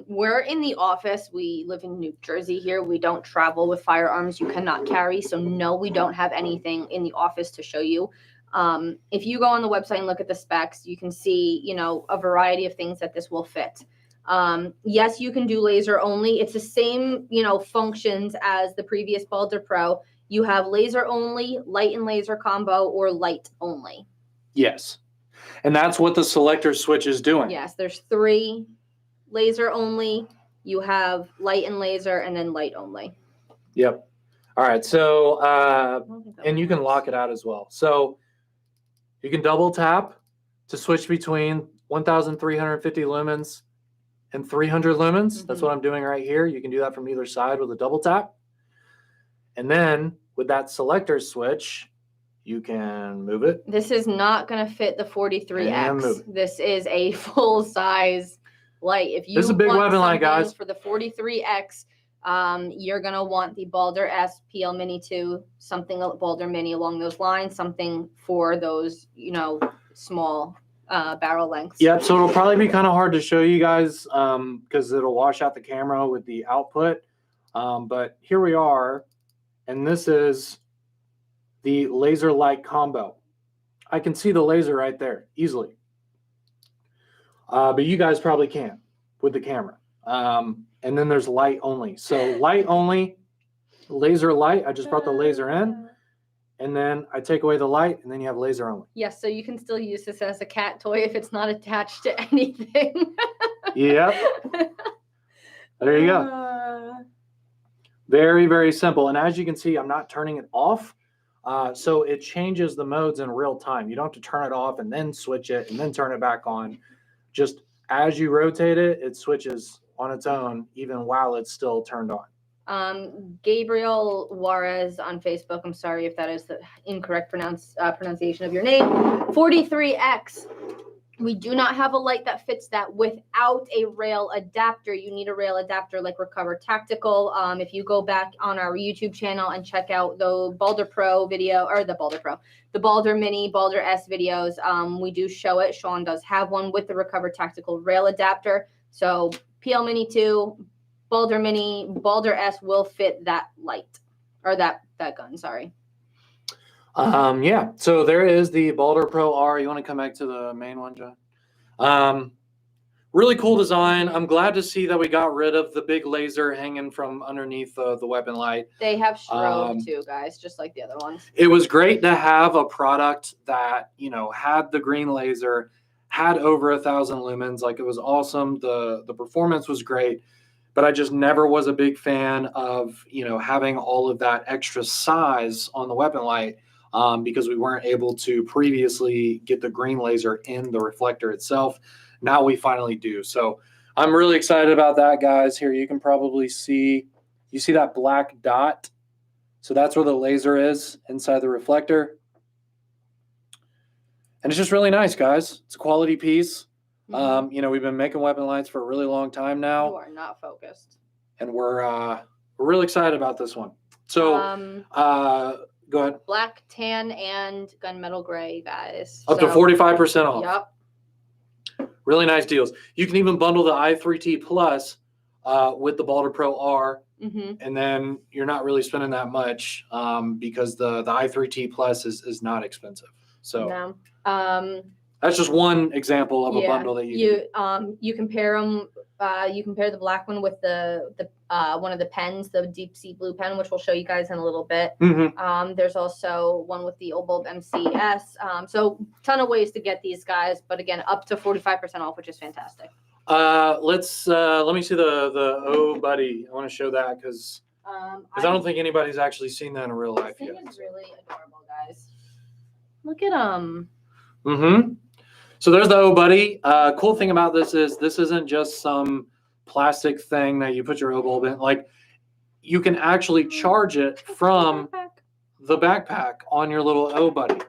we're in the office. We live in New Jersey here. We don't travel with firearms you cannot carry. So no, we don't have anything in the office to show you. If you go on the website and look at the specs, you can see, a variety of things that this will fit. Yes, you can do laser only. It's the same, functions as the previous Boulder Pro. You have laser only, light and laser combo, or light only. Yes. And that's what the selector switch is doing. Yes, there's 3. Laser only, you have light and laser, and then light only. Yep. All right. So, and you can lock it out as well. So you can double tap to switch between 1,350 lumens and 300 lumens. Mm-hmm. That's what I'm doing right here. You can do that from either side with a double tap. And then with that selector switch, you can move it. This is not going to fit the 43X. This is a full size light. If you this is a big want weapon light, guys. For the 43X, You're going to want the Boulder S PL Mini 2, something Boulder Mini along those lines, something for those, small barrel lengths. Yep, so it'll probably be kind of hard to show you guys because it'll wash out the camera with the output. But here we are, and this is the laser light combo. I can see the laser right there easily. But you guys probably can't with the camera. And then there's light only. So light only, laser light. I just brought the laser in. And then I take away the light, and then you have laser only. Yes, so you can still use this as a cat toy if it's not attached to anything. Yep. There you go. Very, very simple. And as you can see, I'm not turning it off. So it changes the modes in real time. You don't have to turn it off and then switch it and then turn it back on. Just as you rotate it, it switches on its own, even while it's still turned on. Gabriel Juarez on Facebook. I'm sorry if that is the incorrect pronunciation of your name. 43X. We do not have a light that fits that without a rail adapter. You need a rail adapter like Recover Tactical. If you go back on our YouTube channel and check out the Boulder Pro video, or the Boulder Mini, Boulder S videos, we do show it. Sean does have one with the Recover Tactical rail adapter. So PL Mini 2, Boulder Mini, Boulder S will fit that light, or that gun, sorry. Yeah, so there is the Boulder Pro R. You want to come back to the main one, John? Really cool design. I'm glad to see that we got rid of the big laser hanging from underneath the weapon light. They have strobe too, guys, just like the other ones. It was great to have a product that, had the green laser, had over 1,000 lumens. Like, it was awesome. The performance was great, but I just never was a big fan of, having all of that extra size on the weapon light. Because we weren't able to previously get the green laser in the reflector itself. Now we finally do. So I'm really excited about that, guys. Here you can probably see, you see that black dot? So that's where the laser is inside the reflector. And it's just really nice, guys. It's a quality piece. Mm-hmm. We've been making weapon lights for a really long time now. You are not focused. And we're really excited about this one. So go ahead. Black, tan, and gunmetal gray, guys. Up to 45% off. Yep. Really nice deals. You can even bundle the i3T Plus with the Boulder Pro R, and then you're not really spending that much because the i3T Plus is not expensive. So that's just one example of a bundle that you compare them. You compare the black one with the one of the pens, the deep sea blue pen, which we'll show you guys in a little bit. There's also one with the O-Bulb MCS. So ton of ways to get these guys, but again, up to 45% off, which is fantastic. Let me see the Oh Buddy. I want to show that because I don't think anybody's actually seen that in real life yet. It's really adorable, guys. Look at them. So there's the Oh Buddy. Cool thing about this is this isn't just some plastic thing that you put your O-Bulb in. Like, you can actually charge it from the backpack on your little Oh Buddy.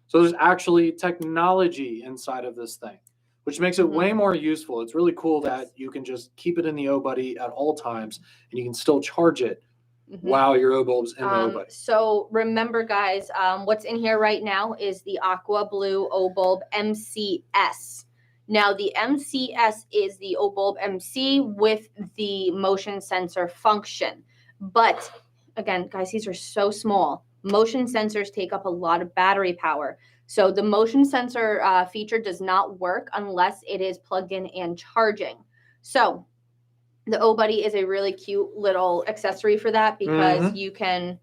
So there's actually technology inside of this thing, which makes it way more useful. It's really cool that you can just keep it in the Oh Buddy at all times, and you can still charge it while your O-Bulb's in the Oh Buddy. So remember, guys, what's in here right now is the aqua blue O-Bulb MCS. Now, the MCS is the O-Bulb MC with the motion sensor function. But again, guys, these are so small. Motion sensors take up a lot of battery power. So the motion sensor feature does not work unless it is plugged in and charging. So the O Buddy is a really cute little accessory for that because you can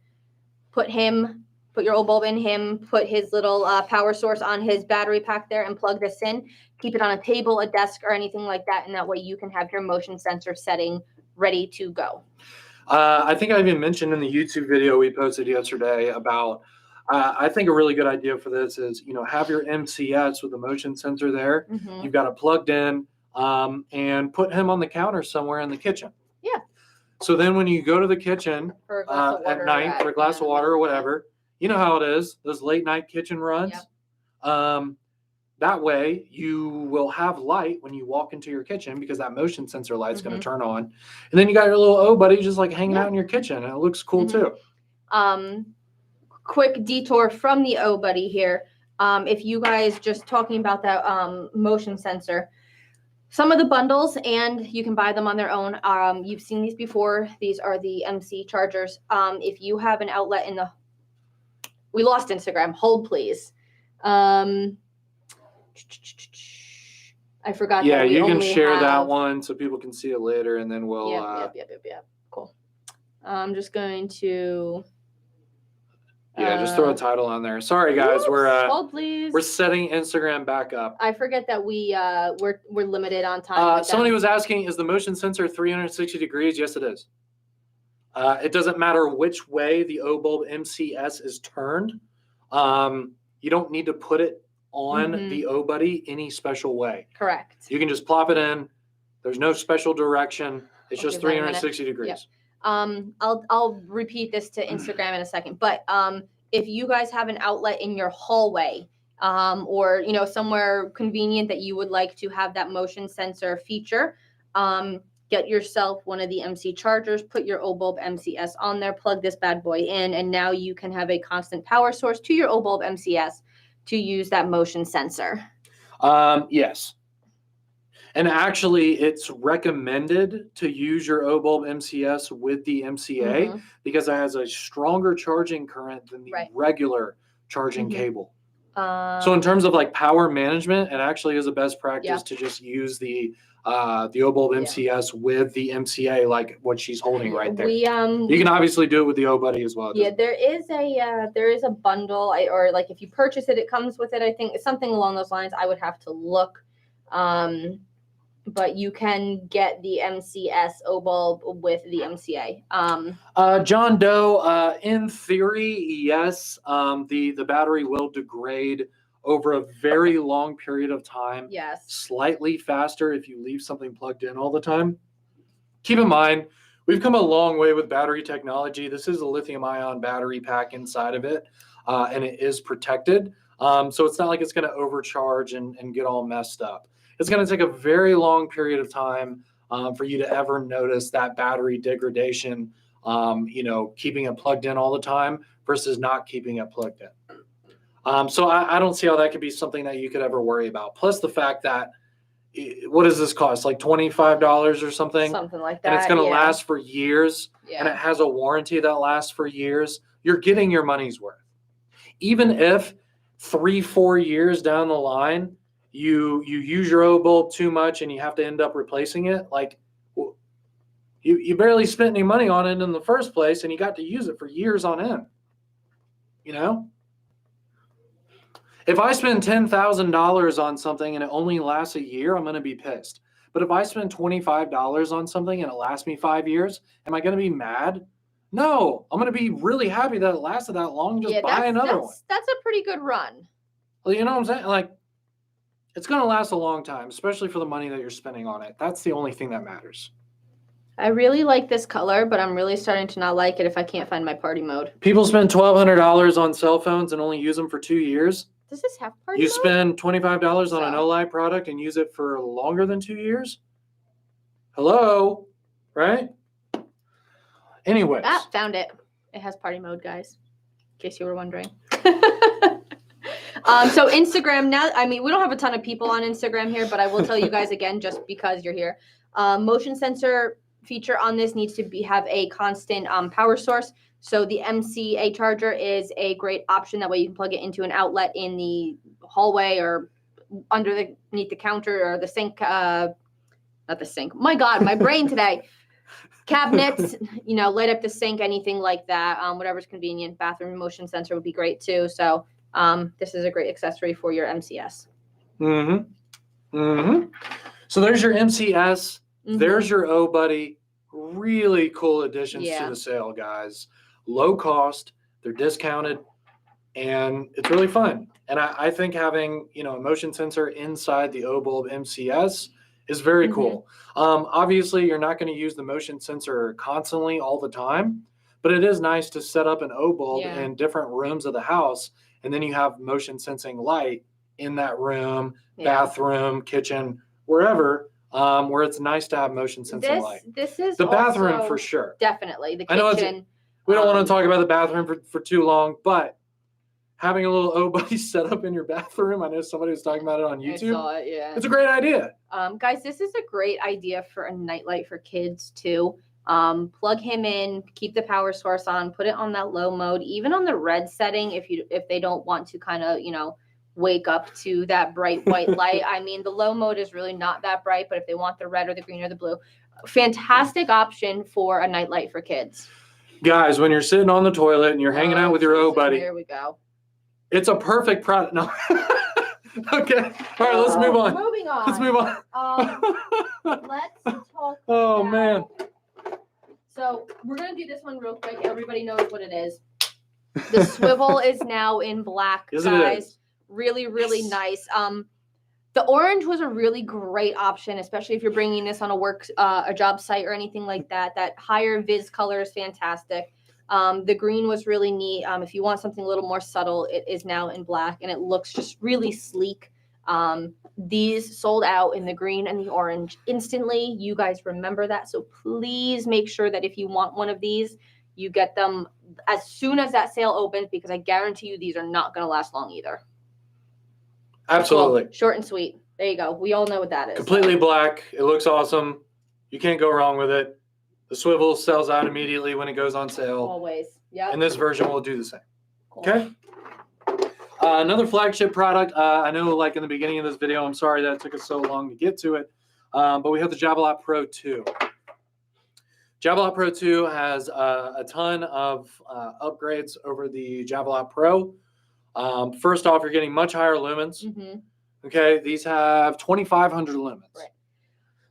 put your O-Bulb in him, put his little power source on his battery pack there and plug this in, keep it on a table, a desk, or anything like that. And that way you can have your motion sensor setting ready to go. I think I even mentioned in the YouTube video we posted yesterday about, I think a really good idea for this is, have your MCS with the motion sensor there. You've got it plugged in and put him on the counter somewhere in the kitchen. Yeah. So then when you go to the kitchen at night for a glass of water or whatever, you know how it is, those late night kitchen runs. That way you will have light when you walk into your kitchen because that motion sensor light's going to turn on. And then you got your little O buddy just like hanging out in your kitchen, and it looks cool too. Quick detour from the O buddy here. If you guys just talking about that motion sensor, some of the bundles, and you can buy them on their own. You've seen these before. These are the MC chargers. If you have an outlet in the, we lost Instagram. Hold please. I forgot. Yeah, that you can share that one so people can see it later, and then we'll. Yep. Cool. I'm just going to. Yeah, just throw a title on there. Sorry, guys, hold please. We're setting Instagram back up. I forget that we're limited on time. Somebody was asking, is the motion sensor 360 degrees? Yes, it is. It doesn't matter which way the O bulb MCS is turned. You don't need to put it on the O buddy any special way. Correct. You can just plop it in. There's no special direction. It's just 360 degrees. Yep. I'll repeat this to Instagram in a second, but if you guys have an outlet in your hallway, or somewhere convenient that you would like to have that motion sensor feature, get yourself one of the MC chargers, put your O bulb MCS on there, plug this bad boy in, and now you can have a constant power source to your O bulb MCS to use that motion sensor. Yes. And actually, it's recommended to use your O bulb MCS with the MCA because it has a stronger charging current than the regular charging cable. So in terms of like power management, it actually is a best practice to just use the O bulb MCS with the MCA, like what she's holding right there. You can obviously do it with the O buddy as well. Yeah, there is a bundle, or like if you purchase it, it comes with it. I think it's something along those lines. I would have to look. But you can get the MCS O bulb with the MCA. John Doe, in theory, yes, the battery will degrade over a very long period of time. Yes. Slightly faster if you leave something plugged in all the time. Keep in mind, we've come a long way with battery technology. This is a lithium-ion battery pack inside of it, and it is protected. So it's not like it's going to overcharge and get all messed up. It's going to take a very long period of time for you to ever notice that battery degradation, keeping it plugged in all the time versus not keeping it plugged in. So I don't see how that could be something that you could ever worry about. Plus the fact that, what does this cost? Like $25 or something? Something like that. And it's going to last for years. Yeah. And it has a warranty that lasts for years. You're getting your money's worth. Even if 3-4 years down the line, you use your O bulb too much and you have to end up replacing it, like you barely spent any money on it in the first place and you got to use it for years on end. If I spend $10,000 on something and it only lasts a year, I'm going to be pissed. But if I spend $25 on something and it lasts me 5 years, am I going to be mad? No, I'm going to be really happy that it lasted that long. Just buy another one. That's a pretty good run. Well, you know what I'm saying? Like, it's going to last a long time, especially for the money that you're spending on it. That's the only thing that matters. I really like this color, but I'm really starting to not like it if I can't find my party mode. People spend $1,200 on cell phones and only use them for 2 years. Does this have party mode? You spend $25 on an Olight product and use it for longer than 2 years? Hello? Right? Anyways. Found it. It has party mode, guys. In case you were wondering. So Instagram now, we don't have a ton of people on Instagram here, but I will tell you guys again, just because you're here. Motion sensor feature on this needs to have a constant power source. So the MCA charger is a great option. That way you can plug it into an outlet in the hallway or underneath the counter or the sink. Not the sink. My God, my brain today. Cabinets, light up the sink, anything like that. Whatever's convenient. Bathroom motion sensor would be great too. So this is a great accessory for your MCS. So there's your MCS. There's your O buddy. Really cool additions to the sale, guys. Low cost. They're discounted. And it's really fun. And I think having, a motion sensor inside the O bulb MCS is very cool. Obviously, you're not going to use the motion sensor constantly all the time. But it is nice to set up an O bulb in different rooms of the house. And then you have motion sensing light in that room, Yeah. bathroom, kitchen, wherever, where it's nice to have motion sensing light. This is The bathroom also for sure. definitely the I know kitchen. we don't want to talk about the bathroom for too long, but having a little O-Buddy set up in your bathroom, I know somebody was talking about it on YouTube. I saw it, yeah. It's a great idea. Guys, this is a great idea for a nightlight for kids too. Plug him in, keep the power source on, put it on that low mode, even on the red setting if they don't want to kind of, wake up to that bright white light. I mean, the low mode is really not that bright, but if they want the red or the green or the blue, fantastic option for a nightlight for kids. Guys, when you're sitting on the toilet and you're hanging out with your O-Buddy, here we go. It's a perfect product. No. Okay. All right, let's move on. Moving on. Let's move on. Let's talk Oh, about, man. So we're going to do this one real quick. Everybody knows what it is. The swivel is now in black, Yes, guys. it is. Really, really nice. The orange was a really great option, especially if you're bringing this on a job site or anything like that. That higher vis color is fantastic. The green was really neat. If you want something a little more subtle, it is now in black and it looks just really sleek. These sold out in the green and the orange instantly. You guys remember that. So please make sure that if you want one of these, you get them as soon as that sale opens, because I guarantee you these are not going to last long either. Absolutely. Cool. Short and sweet. There you go. We all know what that is. Completely black. It looks awesome. You can't go wrong with it. The swivel sells out immediately when it goes on sale. Always. Yeah. And this version will do the same. Cool. Okay. Another flagship product. I know, like in the beginning of this video, I'm sorry that it took us so long to get to it, but we have the Olight Pro 2. Olight Pro 2 has a ton of upgrades over the Olight Pro. First off, you're getting much higher lumens. Mm-hmm. Okay, these have 2,500 lumens. Right.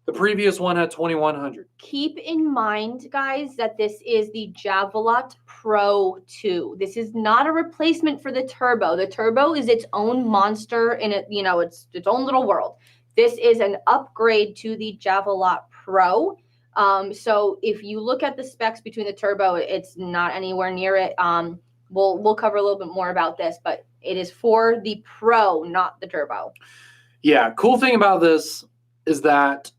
The previous one had 2,100. Keep in mind, guys, that this is the Olight Pro 2. This is not a replacement for the Turbo. The Turbo is its own monster in it, it's its own little world. This is an upgrade to the Olight Pro. So if you look at the specs between the Turbo, it's not anywhere near it. We'll cover a little bit more about this, but it is for the Pro, not the Turbo. Yeah, cool thing about this is that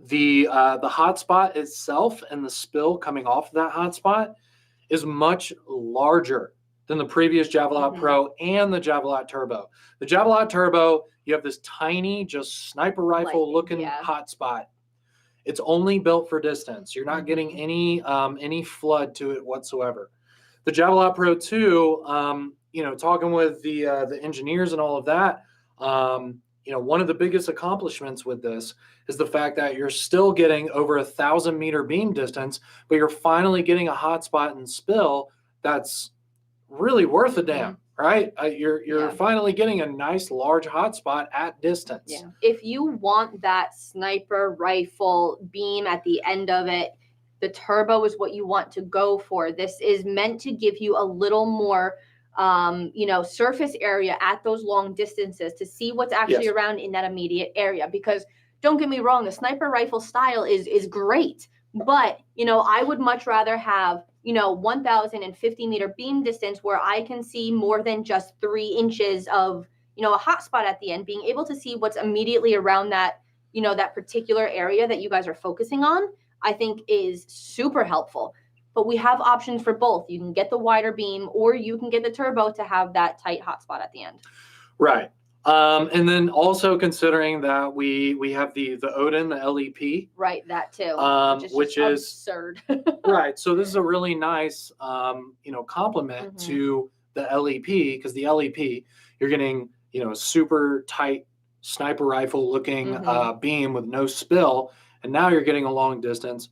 the hotspot itself and the spill coming off of that hotspot is much larger than the previous Olight Pro and the Olight Turbo. The Olight Turbo, you have this tiny, just sniper rifle looking hotspot. It's only built for distance. You're not getting any flood to it whatsoever. The Olight Pro 2, talking with the engineers and all of that, one of the biggest accomplishments with this is the fact that you're still getting over 1,000 meter beam distance, but you're finally getting a hotspot and spill that's really worth a damn, right? You're finally getting a nice large hotspot at distance. Yeah. If you want that sniper rifle beam at the end of it, the Turbo is what you want to go for. This is meant to give you a little more surface area at those long distances to see what's actually around in that immediate area. Because don't get me wrong, the sniper rifle style is great, but I would much rather have 1,050 meter beam distance where I can see more than just 3 inches of a hot spot at the end. Being able to see what's immediately around that that particular area that you guys are focusing on, I think is super helpful. But we have options for both. You can get the wider beam or you can get the Turbo to have that tight hotspot at the end. Right. And then also considering that we have the Odin, the LEP. Right, that too. Which is absurd. Right. So this is a really nice complement to the LEP, because the LEP, you're getting, a super tight sniper rifle looking beam with no spill. And now you're getting a long distance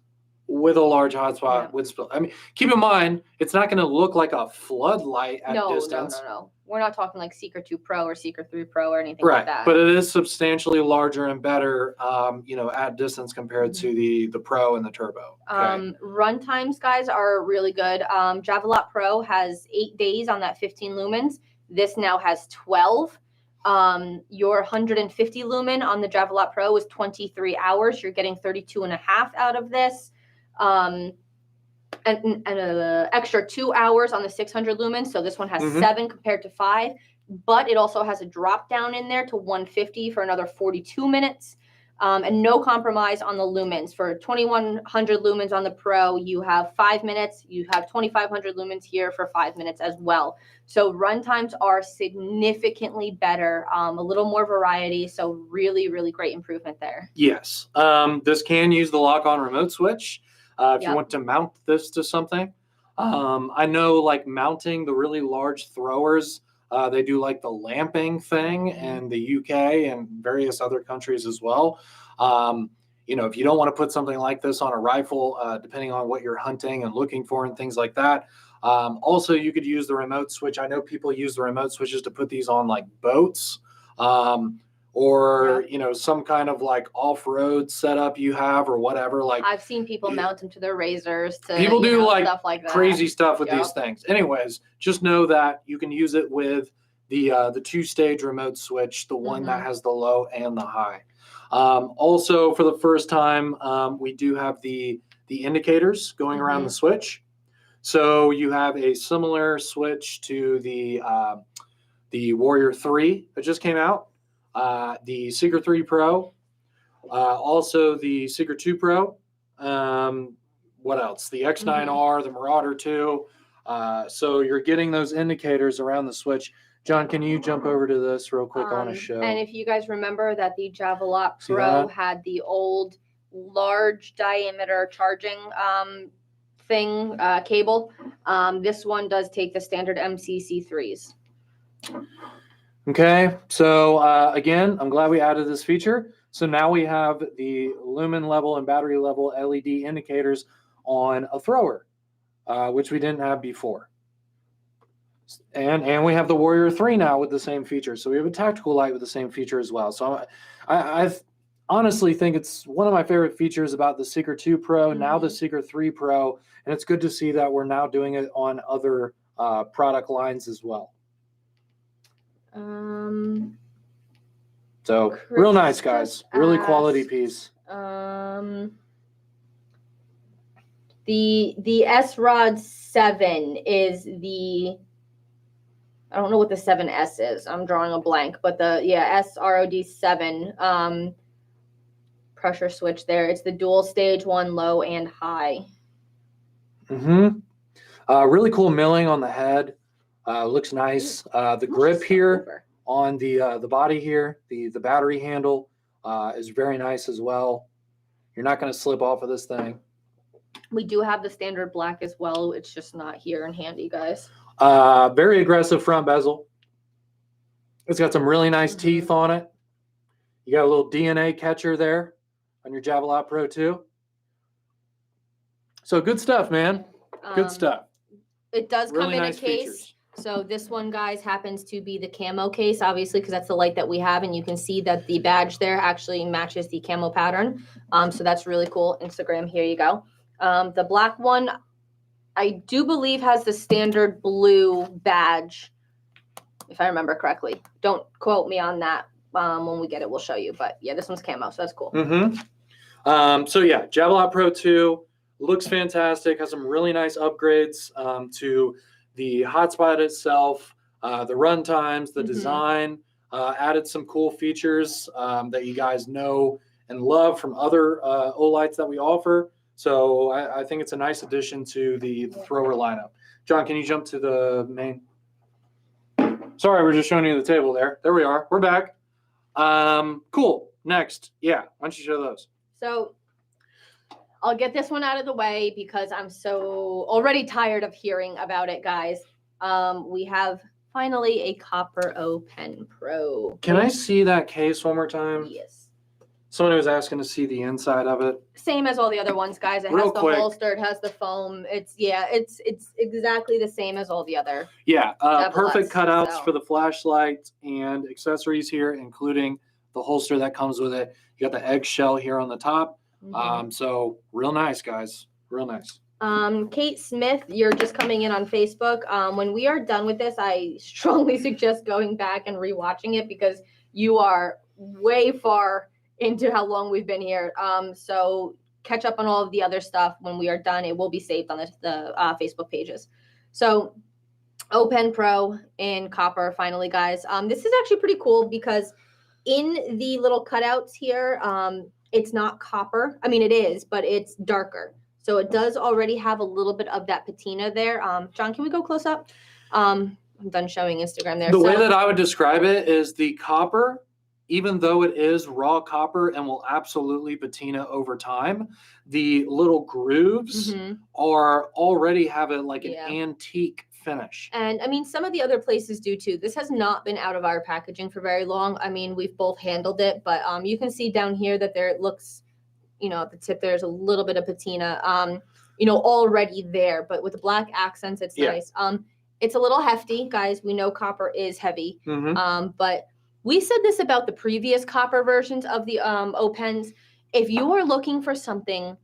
with a large hotspot with spill. I mean, keep in mind, it's not going to look like a floodlight at distance. No. We're not talking like Seeker 2 Pro or Seeker 3 Pro or anything like that. But it is substantially larger and better, at distance compared to the Pro and the Turbo. Okay? Run times, guys, are really good. Olight Pro has 8 days on that 15 lumens. This now has 12. Your 150 lumen on the Olight Pro is 23 hours. You're getting 32 and a half out of this. And an extra 2 hours on the 600 lumens. So this one has 7 compared to 5. but it also has a drop down in there to 150 for another 42 minutes. And no compromise on the lumens. For 2100 lumens on the Pro, you have 5 minutes. You have 2500 lumens here for 5 minutes as well. So run times are significantly better, a little more variety. So really, really great improvement there. Yes. This can use the lock-on remote switch if you want to mount this to something. I know like mounting the really large throwers, they do like the lamping thing in the UK and various other countries as well. If you don't want to put something like this on a rifle, depending on what you're hunting and looking for and things like that. Also, you could use the remote switch. I know people use the remote switches to put these on like boats or, some kind of like off-road setup you have or whatever. Like I've seen people mount them to their razors. People do like stuff like that. Crazy stuff with these things. Anyways, just know that you can use it with the 2-stage remote switch, the one that has the low and the high. Also, for the first time, we do have the indicators going around the switch. So you have a similar switch to the Warrior 3 that just came out, the Seeker 3 Pro, also the Seeker 2 Pro. What else? The X9R, the Marauder 2. So you're getting those indicators around the switch. John, can you jump over to this real quick on a show? And if you guys remember that the Olight Pro had the old large diameter charging cable, this one does take the standard MCC3s. Okay, so again, I'm glad we added this feature. So now we have the lumen level and battery level LED indicators on a thrower, which we didn't have before. And we have the Warrior 3 now with the same feature. So we have a tactical light with the same feature as well. So I honestly think it's one of my favorite features about the Seeker 2 Pro, now the Seeker 3 Pro. And it's good to see that we're now doing it on other product lines as well. So Chris, real nice, guys. Really quality piece. The S-Rod 7 is the, I don't know what the 7S is. I'm drawing a blank, but the S-ROD 7 pressure switch there. It's the dual stage one, low and high. Really cool milling on the head. Looks nice. The grip here on the body here, the battery handle is very nice as well. You're not going to slip off of this thing. We do have the standard black as well. It's just not here and handy, guys. Very aggressive front bezel. It's got some really nice teeth on it. You got a little DNA catcher there on your Olight Pro 2. So good stuff, man. Good stuff. It does come really in nice a case. Features. So this one, guys, happens to be the camo case, obviously, because that's the light that we have. And you can see that the badge there actually matches the camo pattern. So that's really cool. Instagram, here you go. The black one, I do believe, has the standard blue badge, if I remember correctly. Don't quote me on that. When we get it, we'll show you. But yeah, this one's camo, so that's cool. So yeah, Olight Pro 2 looks fantastic. Has some really nice upgrades to the hotspot itself, the run times, the design. Added some cool features that you guys know and love from other Olights that we offer. So I think it's a nice addition to the thrower lineup. John, can you jump to the main? Sorry, we're just showing you the table there. There we are. We're back. Cool. Next. Yeah. Why don't you show those? So I'll get this one out of the way because I'm so already tired of hearing about it, guys. We have finally a Coppero Pen Pro. Can I see that case one more time? Yes. Someone was asking to see the inside of it. Same as all the other ones, guys. It has the holster, it has the foam. It's exactly the same as all the other. Yeah, perfect cutouts for the flashlight and accessories here, including the holster that comes with it. You got the eggshell here on the top. So real nice, guys. Real nice. Kate Smith, you're just coming in on Facebook. When we are done with this, I strongly suggest going back and rewatching it because you are way far into how long we've been here. So catch up on all of the other stuff when we are done. It will be saved on the Facebook pages. So Pen Pro in copper, finally, guys. This is actually pretty cool because in the little cutouts here, it's not copper. I mean, it is, but it's darker. So it does already have a little bit of that patina there. John, can we go close up? I'm done showing Instagram there. The way that I would describe it is the copper, even though it is raw copper and will absolutely patina over time, the little grooves are already have it like an antique finish. And I mean, some of the other places do too. This has not been out of our packaging for very long. I mean, we've both handled it, but you can see down here that there it looks, you know, at the tip there's a little bit of patina, you know, already there. But with the black accents, it's nice. It's a little hefty, guys. We know copper is heavy, but we said this about the previous copper versions of the O-Pens. If you are looking for something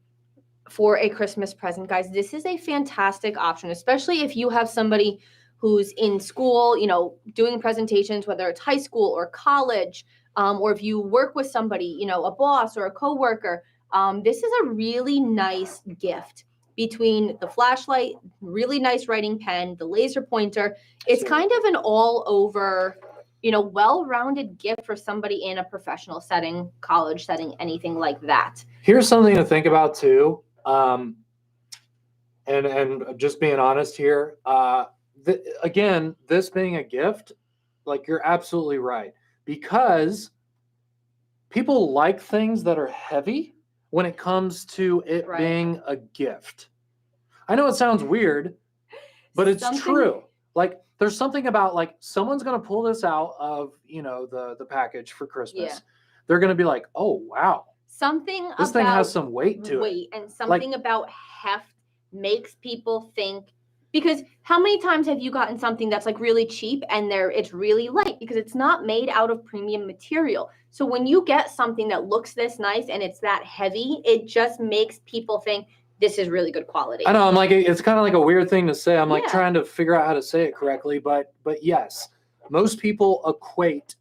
for a Christmas present, guys, this is a fantastic option, especially if you have somebody who's in school, you know, doing presentations, whether it's high school or college, or if you work with somebody, you know, a boss or a coworker. This is a really nice gift. Between the flashlight, really nice writing pen, the laser pointer, it's kind of an all-over, you know, well-rounded gift for somebody in a professional setting, college setting, anything like that. Here's something to think about too. And just being honest here, again, this being a gift, like you're absolutely right, because people like things that are heavy when it comes to it being a gift. I know it sounds weird, but it's true. Like there's something about like someone's going to pull this out of, you know, the package for Christmas. Yeah. They're going to be like, "Oh, wow. This thing has some weight to it." And something about heft makes people think, because how many times have you gotten something that's like really cheap and it's really light because it's not made out of premium material. So when you get something that looks this nice and it's that heavy, it just makes people think this is really good quality. I know, I'm like, it's kind of like a weird thing to say. I'm like trying to figure out how to say it correctly, but yes, most people equate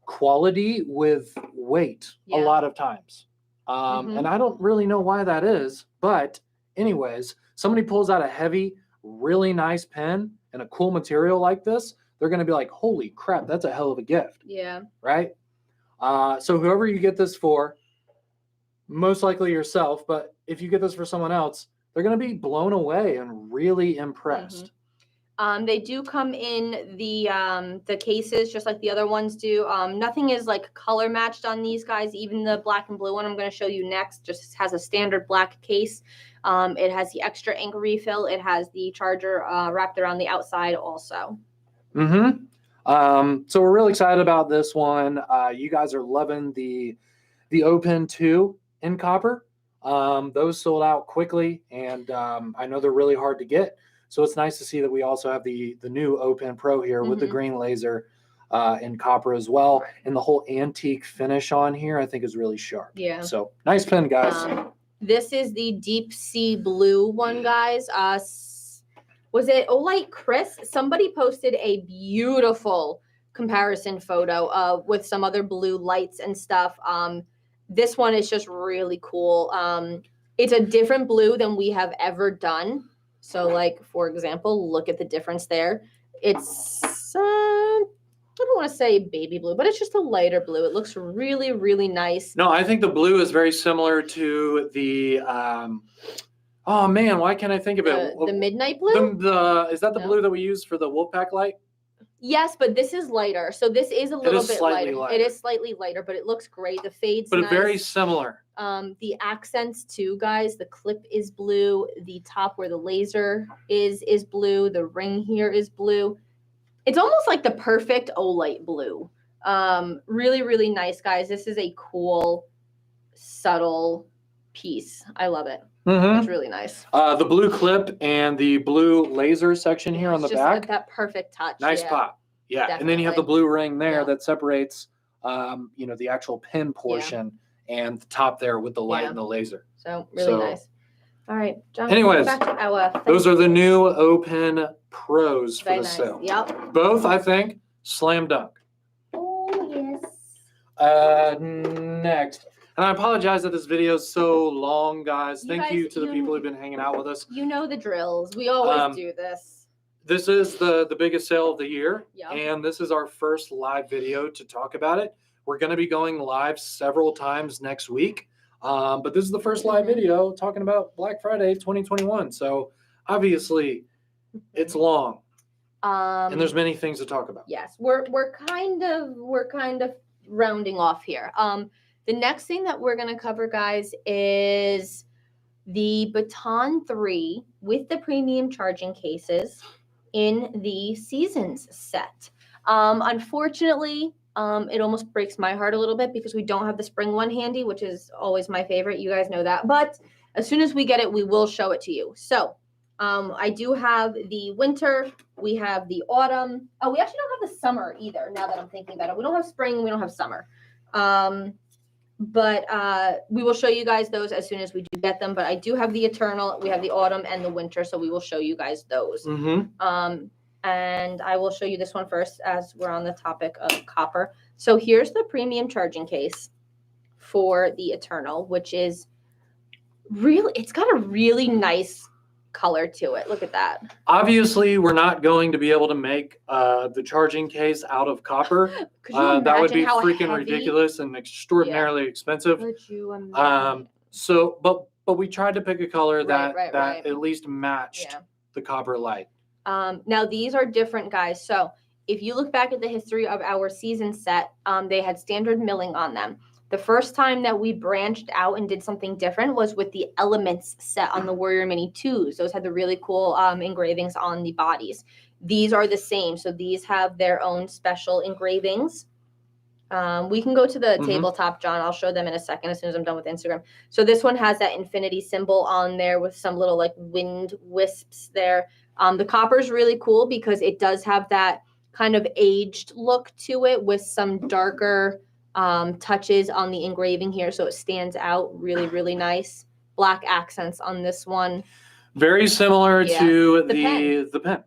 quality with weight a lot of times. And I don't really know why that is, but anyways, somebody pulls out a heavy, really nice pen and a cool material like this, they're going to be like, holy crap, that's a hell of a gift. Yeah. Right? So whoever you get this for, most likely yourself, but if you get this for someone else, they're going to be blown away and really impressed. They do come in the cases just like the other ones do. Nothing is like color matched on these guys. Even the black and blue one I'm going to show you next just has a standard black case. It has the extra ink refill. It has the charger wrapped around the outside also. So we're really excited about this one. You guys are loving the O-Pen 2 in copper. Those sold out quickly, and I know they're really hard to get. So it's nice to see that we also have the new O-Pen Pro here with the green laser in copper as well. And the whole antique finish on here, I think, is really sharp. Yeah. So nice pen, guys. This is the deep sea blue one, guys. Was it Olight Chris? Somebody posted a beautiful comparison photo with some other blue lights and stuff. This one is just really cool. It's a different blue than we have ever done. So, like, for example, look at the difference there. It's, I don't want to say baby blue, but it's just a lighter blue. It looks really, really nice. No, I think the blue is very similar to the, oh, man, why can't I think of it? The midnight blue? Is that the blue that we use for the Wolfpack light? Yes, but this is lighter. So this is a little bit lighter. It is slightly lighter, but it looks great. The fade's nice. But very similar. The accents too, guys. The clip is blue. The top where the laser is blue. The ring here is blue. It's almost like the perfect Olight blue. Really, really nice, guys. This is a cool, subtle piece. I love it. It's really nice. The blue clip and the blue laser section here on the back. That perfect touch. Nice pop. Yeah. Definitely. And then you have the blue ring there that separates, you know, the actual pin portion and the top there with the light and the laser. So really nice. All right, John. Anyways, back to our those are the new O-Pen Pros for very the nice. sale. Yep. Both, I think, slam dunk. Oh, yes. Next. And I apologize that this video is so long, guys. Thank you to the people who've been hanging out with us. You know the drills. We always do this. this is the biggest sale of the year, Yep. and this is our first live video to talk about it. We're going to be going live several times next week, but this is the first live video talking about Black Friday 2021. So obviously, it's long, and there's many things to talk about. Yes, we're kind of rounding off here. The next thing that we're going to cover, guys, is the Baton 3 with the premium charging cases in the Seasons set. Unfortunately, it almost breaks my heart a little bit because we don't have the spring one handy, which is always my favorite. You guys know that. But as soon as we get it, we will show it to you. So I do have the winter. We have the autumn. Oh, we actually don't have the summer either, now that I'm thinking about it. We don't have spring. We don't have summer. But we will show you guys those as soon as we do get them. But I do have the eternal. We have the autumn and the winter. So we will show you guys those. And I will show you this one first as we're on the topic of copper. So here's the premium charging case for the Eternal, which is really, it's got a really nice color to it. Look at that. Obviously, we're not going to be able to make the charging case out of copper. That would be freaking ridiculous and extraordinarily expensive. Could you imagine? So, but we tried to pick a color that at least matched the copper light. Now these are different, guys. So if you look back at the history of our season set, they had standard milling on them. The first time that we branched out and did something different was with the Elements set on the Warrior Mini 2s. Those had the really cool engravings on the bodies. These are the same. So these have their own special engravings. We can go to the tabletop, John. I'll show them in a second as soon as I'm done with Instagram. So this one has that infinity symbol on there with some little like wind wisps there. The copper is really cool because it does have that kind of aged look to it with some darker touches on the engraving here. So it stands out really, really nice. Black accents on this one. Very similar to the pen.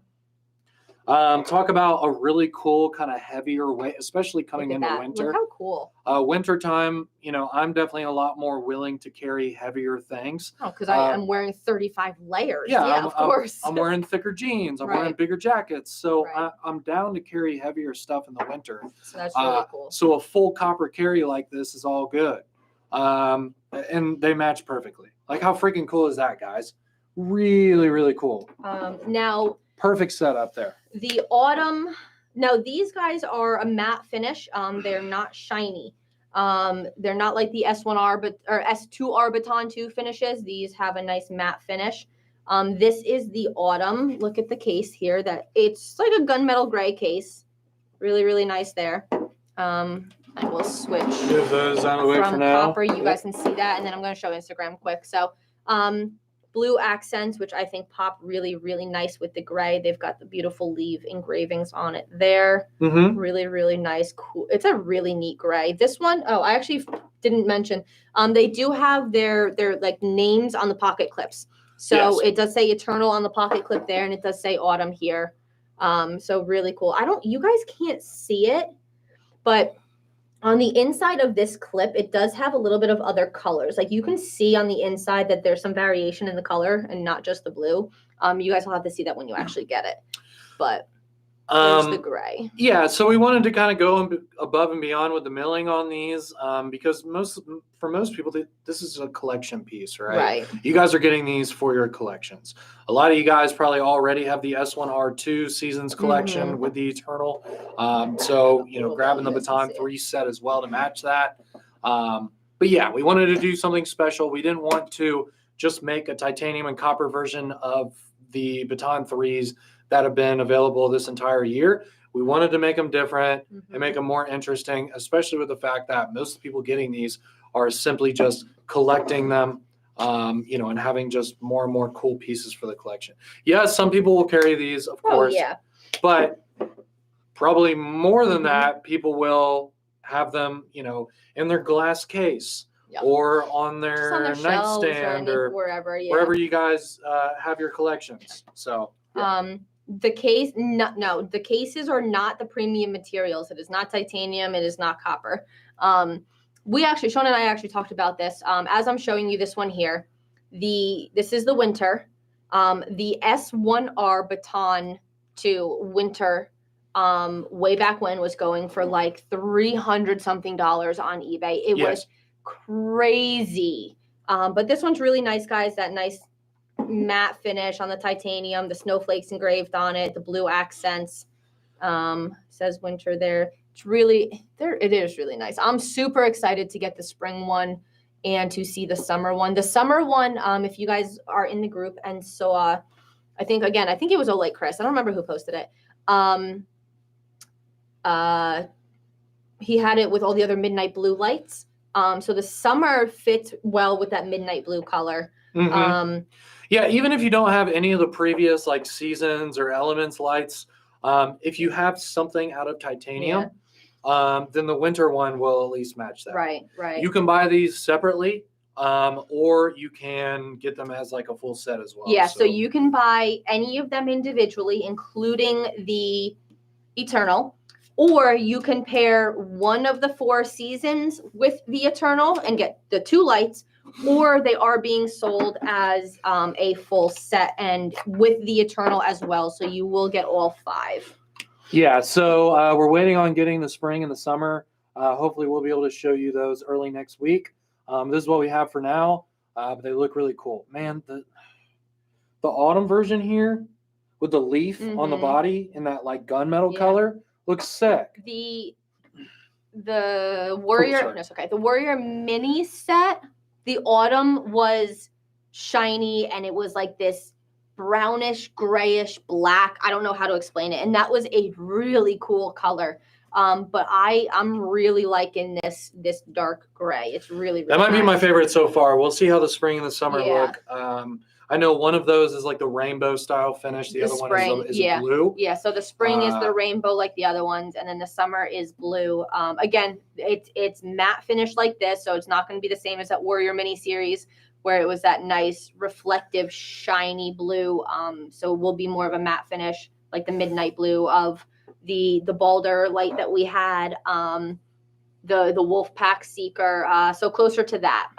Talk about a really cool kind of heavier weight, especially coming into winter. Look how cool. Winter time, you know, I'm definitely a lot more willing to carry heavier things. Oh, because I'm wearing 35 layers. Yeah, of course. I'm wearing thicker jeans. I'm wearing bigger jackets. So I'm down to carry heavier stuff in the winter. So that's really cool. So a full copper carry like this is all good. And they match perfectly. Like, how freaking cool is that, guys? Really, really cool. Now, perfect setup there. The autumn. Now these guys are a matte finish. They're not shiny. They're not like the S1R or S2R Baton 2 finishes. These have a nice matte finish. This is the autumn. Look at the case here. That it's like a gunmetal gray case. Really, really nice there. I will switch Move those out of the way from for now. copper. You guys can see that, and then I'm going to show Instagram quick. So, blue accents, which I think pop really, really nice with the gray. They've got the beautiful leaf engravings on it there. Really, really nice. Cool. It's a really neat gray. This one, oh, I actually didn't mention. They do have their like names on the pocket clips. So it does say Eternal on the pocket clip there, and it does say Autumn here. So really cool. You guys can't see it, but on the inside of this clip, it does have a little bit of other colors. Like you can see on the inside that there's some variation in the color and not just the blue. You guys will have to see that when you actually get it. But there's the gray. Yeah, so we wanted to kind of go above and beyond with the milling on these because for most people, this is a collection piece, right? Right. You guys are getting these for your collections. A lot of you guys probably already have the I1r2 Seasons collection with the Eternal. So, you know, grabbing the Baton 3 set as well to match that. But yeah, we wanted to do something special. We didn't want to just make a titanium and copper version of the Baton 3s that have been available this entire year. We wanted to make them different and make them more interesting, especially with the fact that most of the people getting these are simply just collecting them, you know, and having just more and more cool pieces for the collection. Yes, some people will carry these, of course, but probably more than that, people will have them, you know, in their glass case or on their nightstand or wherever you guys have your collections. So, the case, no, the cases are not the premium materials. It is not titanium. It is not copper. Sean and I actually talked about this. As I'm showing you this one here, this is the winter. The S1R Baton to winter, way back when, was going for like $300 something on eBay. It was crazy. But this one's really nice, guys. That nice matte finish on the titanium, the snowflakes engraved on it, the blue accents. Says winter there. It's really there. It is really nice. I'm super excited to get the spring one and to see the summer one. The summer one, if you guys are in the group and saw, I think it was Olight Chris. I don't remember who posted it. He had it with all the other midnight blue lights. So the summer fits well with that midnight blue color. Mm-hmm. Yeah, even if you don't have any of the previous like seasons or elements lights, if you have something out of titanium, then the winter one will at least match that. Right. You can buy these separately, or you can get them as like a full set as well. Yeah, so you can buy any of them individually, including the Eternal, or you can pair one of the 4 seasons with the Eternal and get the 2 lights, or they are being sold as a full set and with the Eternal as well. So you will get all 5. Yeah, so we're waiting on getting the spring and the summer. Hopefully we'll be able to show you those early next week. This is what we have for now, but they look really cool. Man, the autumn version here with the leaf on the body in that like gunmetal color looks sick. The Warrior, the Warrior mini set, the autumn was shiny and it was like this brownish, grayish, black. I don't know how to explain it. And that was a really cool color. But I'm really liking this dark gray. It's really that might nice. be my favorite so far. We'll see how the spring and the summer look. I know one of those is like the rainbow style finish. The other spring, one is blue. Yeah, so the spring is the rainbow like the other ones, and then the summer is blue. Again, it's matte finish like this, so it's not going to be the same as that Warrior mini series where it was that nice reflective shiny blue. So it will be more of a matte finish like the midnight blue of the Boulder light that we had, the Wolfpack Seeker, so closer to that.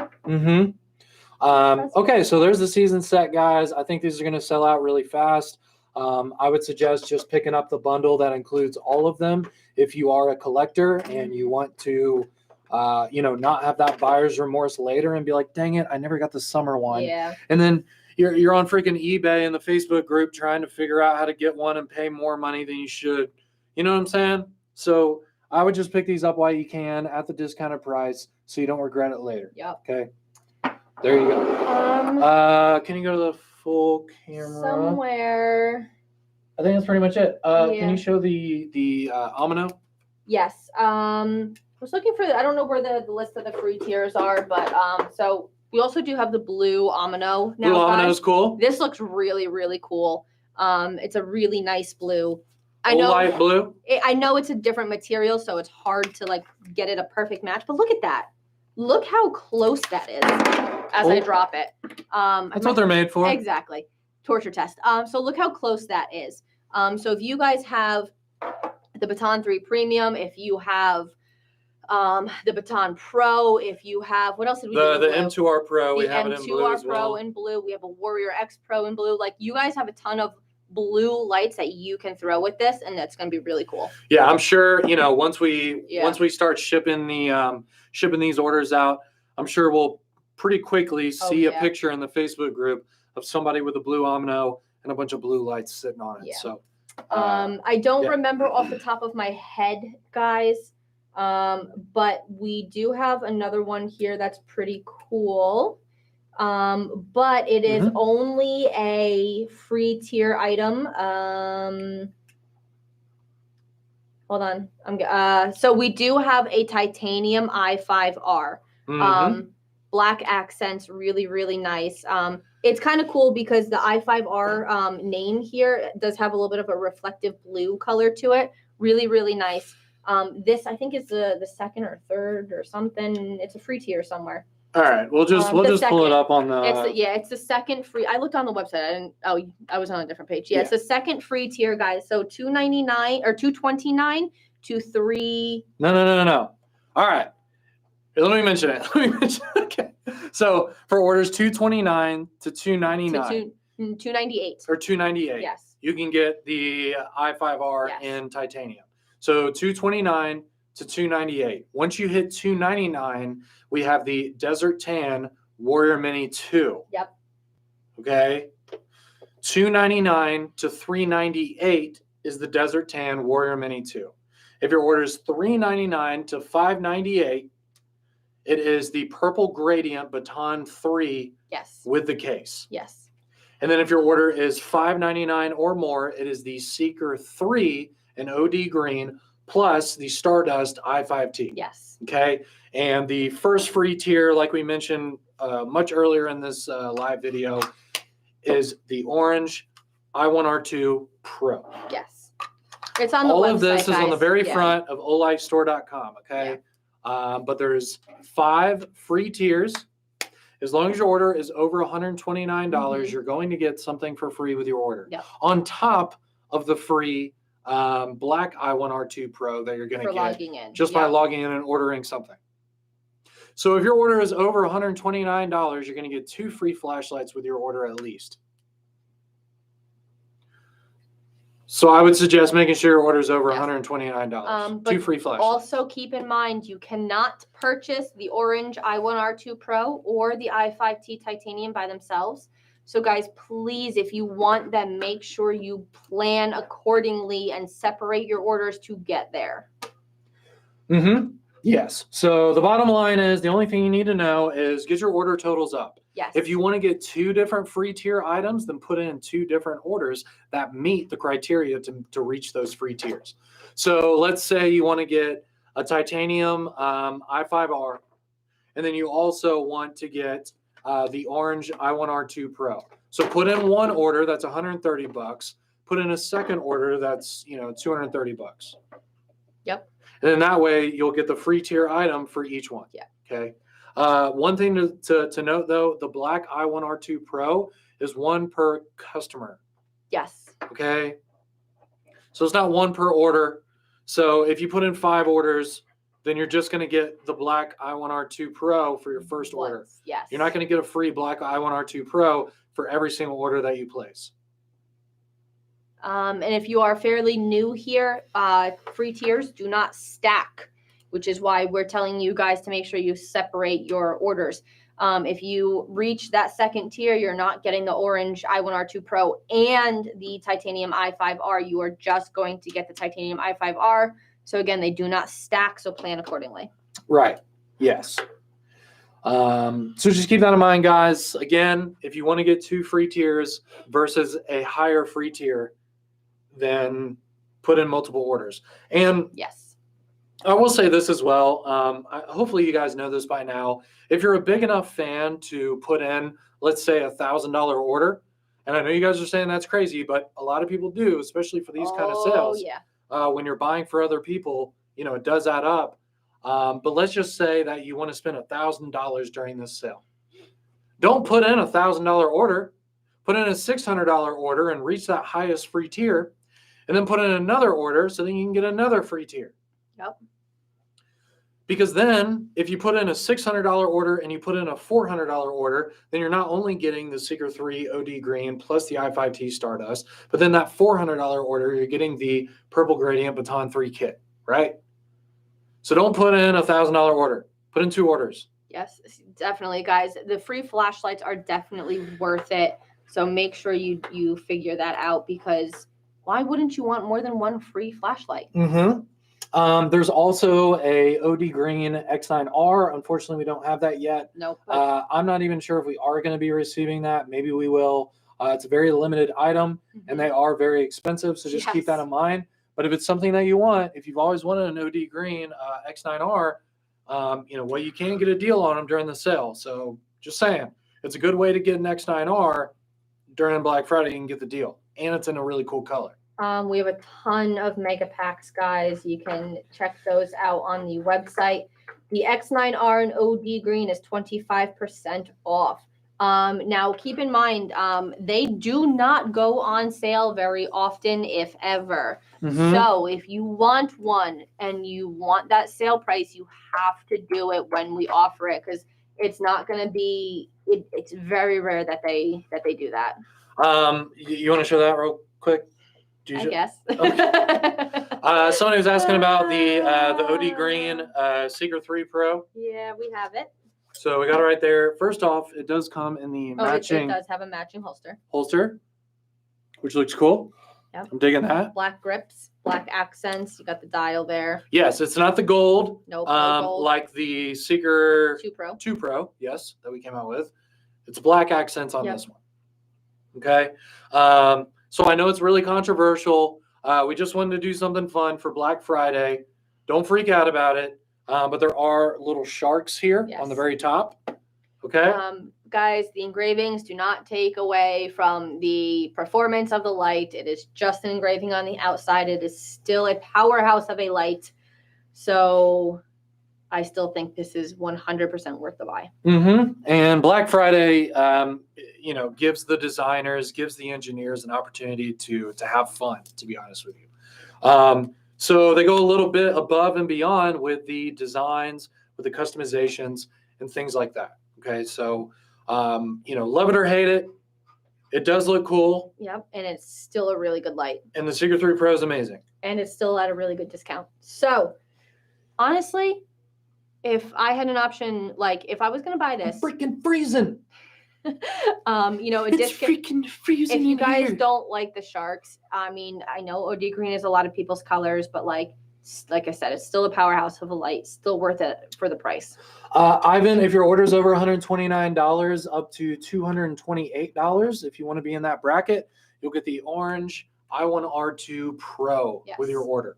Okay, so there's the season set, guys. I think these are going to sell out really fast. I would suggest just picking up the bundle that includes all of them if you are a collector and you want to not have that buyer's remorse later and be like, dang it, I never got the summer one. Yeah. And then you're on freaking eBay and the Facebook group trying to figure out how to get one and pay more money than you should. You know what I'm saying? So I would just pick these up while you can at the discounted price so you don't regret it later. Yep. Okay. There you go. Can you go to the full camera? Somewhere. I think that's pretty much it. Can you show the Amino? Yes. I was looking for, I don't know where the list of the free tiers are, but so we also do have the blue Amino now. Blue Amino is cool. This looks really, really cool. It's a really nice blue. Light blue. I know it's a different material, so it's hard to like get it a perfect match. But look at that. Look how close that is as I drop it. That's what they're made for. Exactly. Torture test. So look how close that is. So if you guys have the Baton 3 Premium, if you have the Baton Pro, if you have, what else did we do? The M2R Pro, we have it in blue as well. M2R Pro in blue. We have a Warrior X Pro in blue. Like, you guys have a ton of blue lights that you can throw with this, and that's going to be really cool. Yeah, I'm sure, once we start shipping these orders out, I'm sure we'll pretty quickly see a picture in the Facebook group of somebody with a blue Amino and a bunch of blue lights sitting on it. Yeah. So I don't remember off the top of my head, guys, but we do have another one here that's pretty cool. But it is only a free tier item. Hold on. So we do have a titanium I1r. Black accents, really, really nice. It's kind of cool because the I1r name here does have a little bit of a reflective blue color to it. Really, really nice. This I think is the second or third or something. It's a free tier somewhere. All right, we'll just pull it up on the. It's the second free. I looked on the website. I was on a different page. Yeah, it's the second free tier, guys. So $2.99 or $2.29 to $3. No. All right, let me mention it. Okay, so for orders $2.29 to $2.99. $2.98 or $2.98. Yes. you can get the I5R in titanium. So $229 to $298. Once you hit $299, we have the Desert Tan Warrior Mini 2. Yep. Okay. $299 to $398 is the Desert Tan Warrior Mini 2. If your order is $399 to $598, it is the Purple Gradient Baton 3 with the case. Yes. And then if your order is $599 or more, it is the Seeker 3 in OD green plus the Stardust I5T. Yes. Okay. And the first free tier, like we mentioned much earlier in this live video, is the orange I1r2 Pro. Yes. It's on the website, all of this guys. is on the very front of olightstore.com. Okay. But there's 5 free tiers. As long as your order is over $129, you're going to get something for free with your order. Yep. On top of the free black I1r2 Pro that you're going to get just by logging in and ordering something. So if your order is over $129, you're going to get 2 free flashlights with your order at least. So I would suggest making sure your order is over $129. 2 free flashlights. Also keep in mind, you cannot purchase the orange I1r2 Pro or the i5T titanium by themselves. So guys, please, if you want them, make sure you plan accordingly and separate your orders to get there. Yes. So the bottom line is the only thing you need to know is get your order totals up. Yes. If you want to get 2 different free tier items, then put in 2 different orders that meet the criteria to reach those free tiers. So let's say you want to get a titanium I5R, and then you also want to get the orange I1r2 Pro. So put in one order that's $130. Put in a second order that's $230. Yep. And then that way you'll get the free tier item for each one. Yeah. Okay. One thing to note though, the black I1r2 Pro is 1 per customer. Yes. Okay. So it's not 1 per order. So if you put in 5 orders, then you're just going to get the black I1r2 Pro for your first order. Yes. You're not going to get a free black I1r2 Pro for every single order that you place. And if you are fairly new here, free tiers do not stack, which is why we're telling you guys to make sure you separate your orders. If you reach that second tier, you're not getting the orange I1r2 Pro and the titanium i5R. You are just going to get the titanium i5R. So again, they do not stack, so plan accordingly. Right. Yes. So just keep that in mind, guys. Again, if you want to get 2 free tiers versus a higher free tier, then put in multiple orders. And yes, I will say this as well. Hopefully you guys know this by now. If you're a big enough fan to put in, let's say, $1,000 order, and I know you guys are saying that's crazy, but a lot of people do, especially for these kind of sales. Yeah. When you're buying for other people, it does add up. But let's just say that you want to spend $1,000 during this sale. Don't put in $1,000 order. Put in a $600 order and reach that highest free tier. And then put in another order so then you can get another free tier. Yep. Because then if you put in a $600 order and you put in a $400 order, then you're not only getting the Seeker 3 OD Green plus the i5T Stardust, but then that $400 order, you're getting the Purple Gradient Baton 3 kit, right? So don't put in a $1,000 order. Put in 2 orders. Yes, definitely, guys. The free flashlights are definitely worth it. So make sure you figure that out, because why wouldn't you want more than 1 free flashlight? There's also a OD Green X9R. Unfortunately, we don't have that yet. Nope. I'm not even sure if we are going to be receiving that. Maybe we will. It's a very limited item, and they are very expensive, so just keep that in mind. But if it's something that you want, if you've always wanted an OD Green X9R, well, you can get a deal on them during the sale. So just saying, it's a good way to get an X9R during Black Friday. You can get the deal, and it's in a really cool color. We have a ton of mega packs, guys. You can check those out on the website. The X9R and OD Green is 25% off. Now, keep in mind, they do not go on sale very often, if ever. So if you want one and you want that sale price, you have to do it when we offer it, because it's not going to be, it's very rare that they do that. You want to show that quick? I guess. Somebody was asking about the OD Green Seeker 3 Pro. Yeah, we have it. So we got it right there. First off, it does come in the matching it does have a matching holster, which looks cool. Yep. I'm digging that. Black grips, black accents. You got the dial there. Yes, it's not the gold. Nope, no gold. Like the Seeker 2 Pro, yes, that we came out with. It's black accents on this one. Okay. So I know it's really controversial. We just wanted to do something fun for Black Friday. Don't freak out about it. But there are little sharks here on the very top. Okay. Guys, the engravings do not take away from the performance of the light. It is just an engraving on the outside. It is still a powerhouse of a light. So I still think this is 100% worth the buy. And Black Friday, gives the designers, gives the engineers an opportunity to have fun, to be honest with you. So they go a little bit above and beyond with the designs, with the customizations, and things like that. Okay, so love it or hate it, it does look cool. Yep, and it's still a really good light. And the Seeker 3 Pro is amazing. And it's still at a really good discount. So, honestly, if I had an option, like if I was going to buy this, I'm freaking freezing. a it's discount. Freaking freezing. If you guys don't like the sharks, I mean, I know OD green is a lot of people's colors, but like I said, it's still a powerhouse of a light. Still worth it for the price. Ivan, if your order is over $129 up to $228, if you want to be in that bracket, you'll get the orange I1r2 Pro with your order.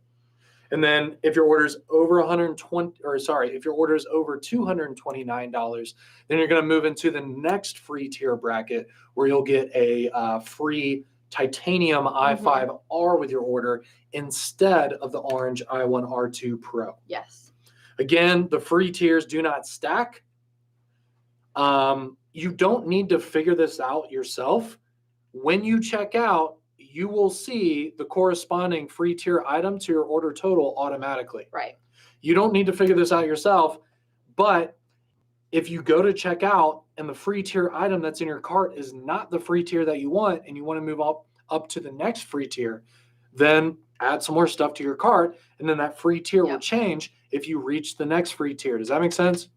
And then if your order is over if your order is over $229, then you're going to move into the next free tier bracket where you'll get a free titanium I5R with your order instead of the orange I1r2 Pro. Yes. Again, the free tiers do not stack. You don't need to figure this out yourself. When you check out, you will see the corresponding free tier item to your order total automatically. Right. You don't need to figure this out yourself, but if you go to check out and the free tier item that's in your cart is not the free tier that you want and you want to move up to the next free tier, then add some more stuff to your cart and then that free tier will change if you reach the next free tier. Does that make sense?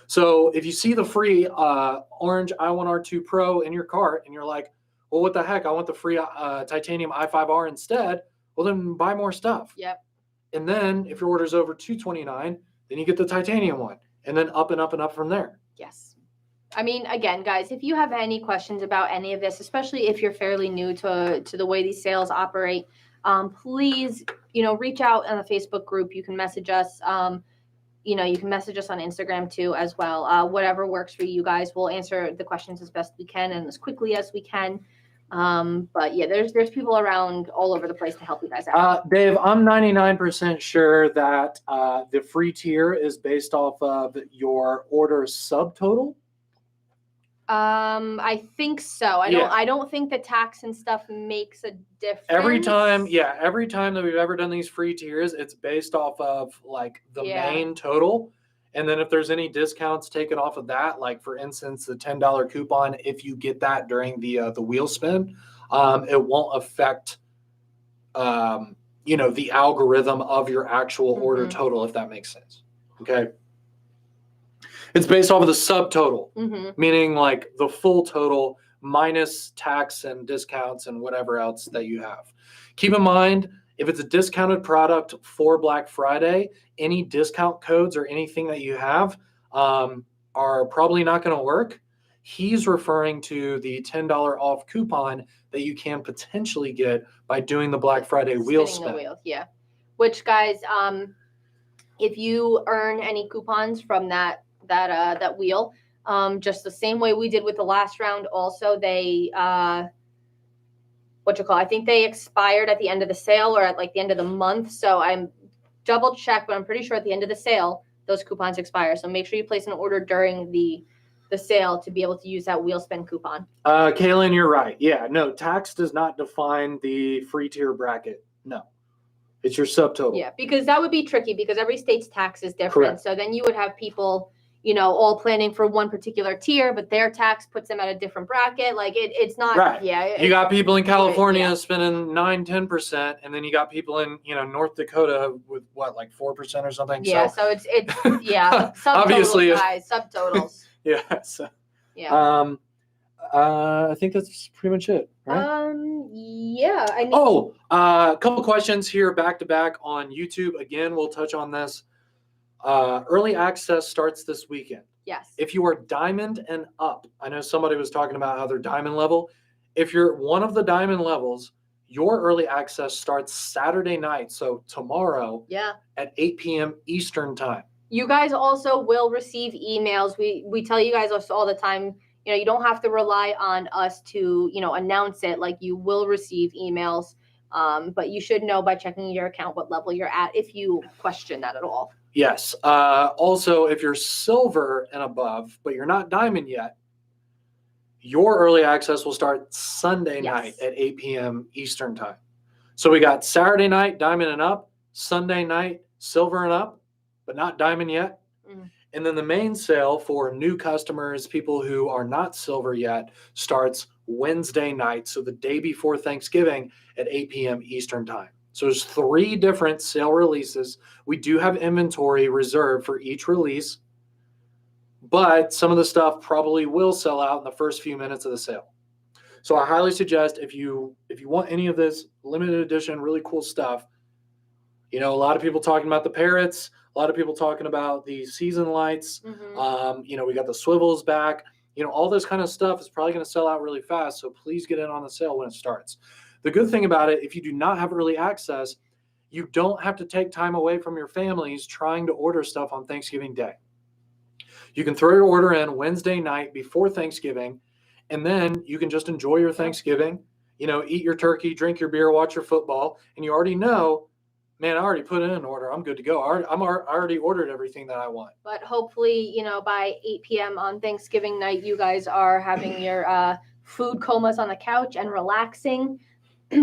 So if you see the free orange I1r2 Pro in your cart and you're like, well, what the heck? I want the free titanium i5R instead. Well, then buy more stuff. Yep. And then if your order is over $229, then you get the titanium one, and then up and up and up from there. Yes. I mean, again, guys, if you have any questions about any of this, especially if you're fairly new to the way these sales operate, please, reach out on the Facebook group. You can message us. You can message us on Instagram too as well. Whatever works for you guys. We'll answer the questions as best we can and as quickly as we can. But yeah, there's people around all over the place to help you guys out. Dave, I'm 99% sure that the free tier is based off of your order subtotal. I think so. I don't think the tax and stuff makes a difference. Every time that we've ever done these free tiers, it's based off of like the main total. And then if there's any discounts taken off of that, like for instance, the $10 coupon, if you get that during the wheel spin, it won't affect, the algorithm of your actual order total, if that makes sense. Okay. It's based off of the subtotal, meaning like the full total minus tax and discounts and whatever else that you have. Keep in mind, if it's a discounted product for Black Friday, any discount codes or anything that you have are probably not going to work. He's referring to the $10 off coupon that you can potentially get by doing the Black Friday wheel spin. The wheels, yeah. Which, guys, if you earn any coupons from that wheel, just the same way we did with the last round, also they I think they expired at the end of the sale or at like the end of the month. So I'm double check, but I'm pretty sure at the end of the sale, those coupons expire. So make sure you place an order during the sale to be able to use that wheel spin coupon. Kaylin, you're right. Yeah, no, tax does not define the free tier bracket. No, it's your subtotal. Yeah, because that would be tricky because every state's tax is different. Correct. So then you would have people, all planning for one particular tier, but their tax puts them at a different bracket. Like it's not, right. yeah. You got people in California yeah. spending 9-10%, and then you got people in, North Dakota with what, like 4% or something. Yeah. So it's yeah. Subtotals, obviously, guys, subtotals. Yeah. So, yeah. I think that's pretty much it, right? Yeah. I mean, a couple questions here back to back on YouTube. Again, we'll touch on this. Early access starts this weekend. Yes. If you are diamond and up, I know somebody was talking about how they're diamond level. If you're one of the diamond levels, your early access starts Saturday night. So tomorrow at 8 p.m. Eastern time. You guys also will receive emails. We tell you guys all the time, you don't have to rely on us to, announce it. Like, you will receive emails. But you should know by checking your account what level you're at if you question that at all. Yes. Also, if you're silver and above, but you're not diamond yet, your early access will start Sunday night at 8 p.m. Eastern time. So we got Saturday night, diamond and up, Sunday night, silver and up, but not diamond yet. Mm. And then the main sale for new customers, people who are not silver yet, starts Wednesday night. So the day before Thanksgiving at 8 p.m. Eastern time. So there's 3 different sale releases. We do have inventory reserved for each release, but some of the stuff probably will sell out in the first few minutes of the sale. So I highly suggest if you want any of this limited edition, really cool stuff, a lot of people talking about the Parrots, a lot of people talking about the season lights. Mm-hmm. We got the swivels back. All this kind of stuff is probably going to sell out really fast. So please get in on the sale when it starts. The good thing about it, if you do not have early access, you don't have to take time away from your families trying to order stuff on Thanksgiving Day. You can throw your order in Wednesday night before Thanksgiving, and then you can just enjoy your Thanksgiving, eat your turkey, drink your beer, watch your football, and you already know, man, I already put in an order. I'm good to go. I already ordered everything that I want. But hopefully, by 8 p.m. on Thanksgiving night, you guys are having your food comas on the couch and relaxing.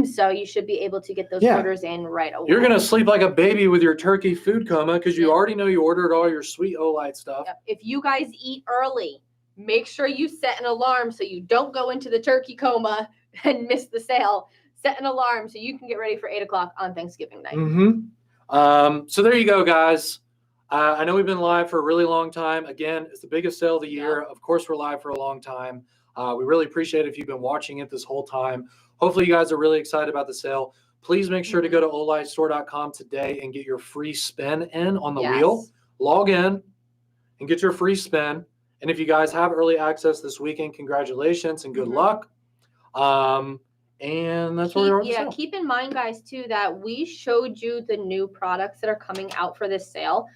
So you should be able to get those orders in right away. You're going to sleep like a baby with your turkey food coma because you already know you ordered all your sweet Olight stuff. Yep. If you guys eat early, make sure you set an alarm so you don't go into the turkey coma and miss the sale. Set an alarm so you can get ready for 8 o'clock on Thanksgiving night. Mm-hmm. So there you go, guys. I know we've been live for a really long time. Again, it's the biggest sale of the year. Of course, we're live for a long time. We really appreciate it if you've been watching it this whole time. Hopefully, you guys are really excited about the sale. Please make sure to go to olightstore.com today and get your free spin in on the wheel. Log in and get your free spin. And if you guys have early access this weekend, congratulations and good luck. And that's where we are. Yeah, keep in mind, guys, too, that we showed you the new products that are coming out for this sale.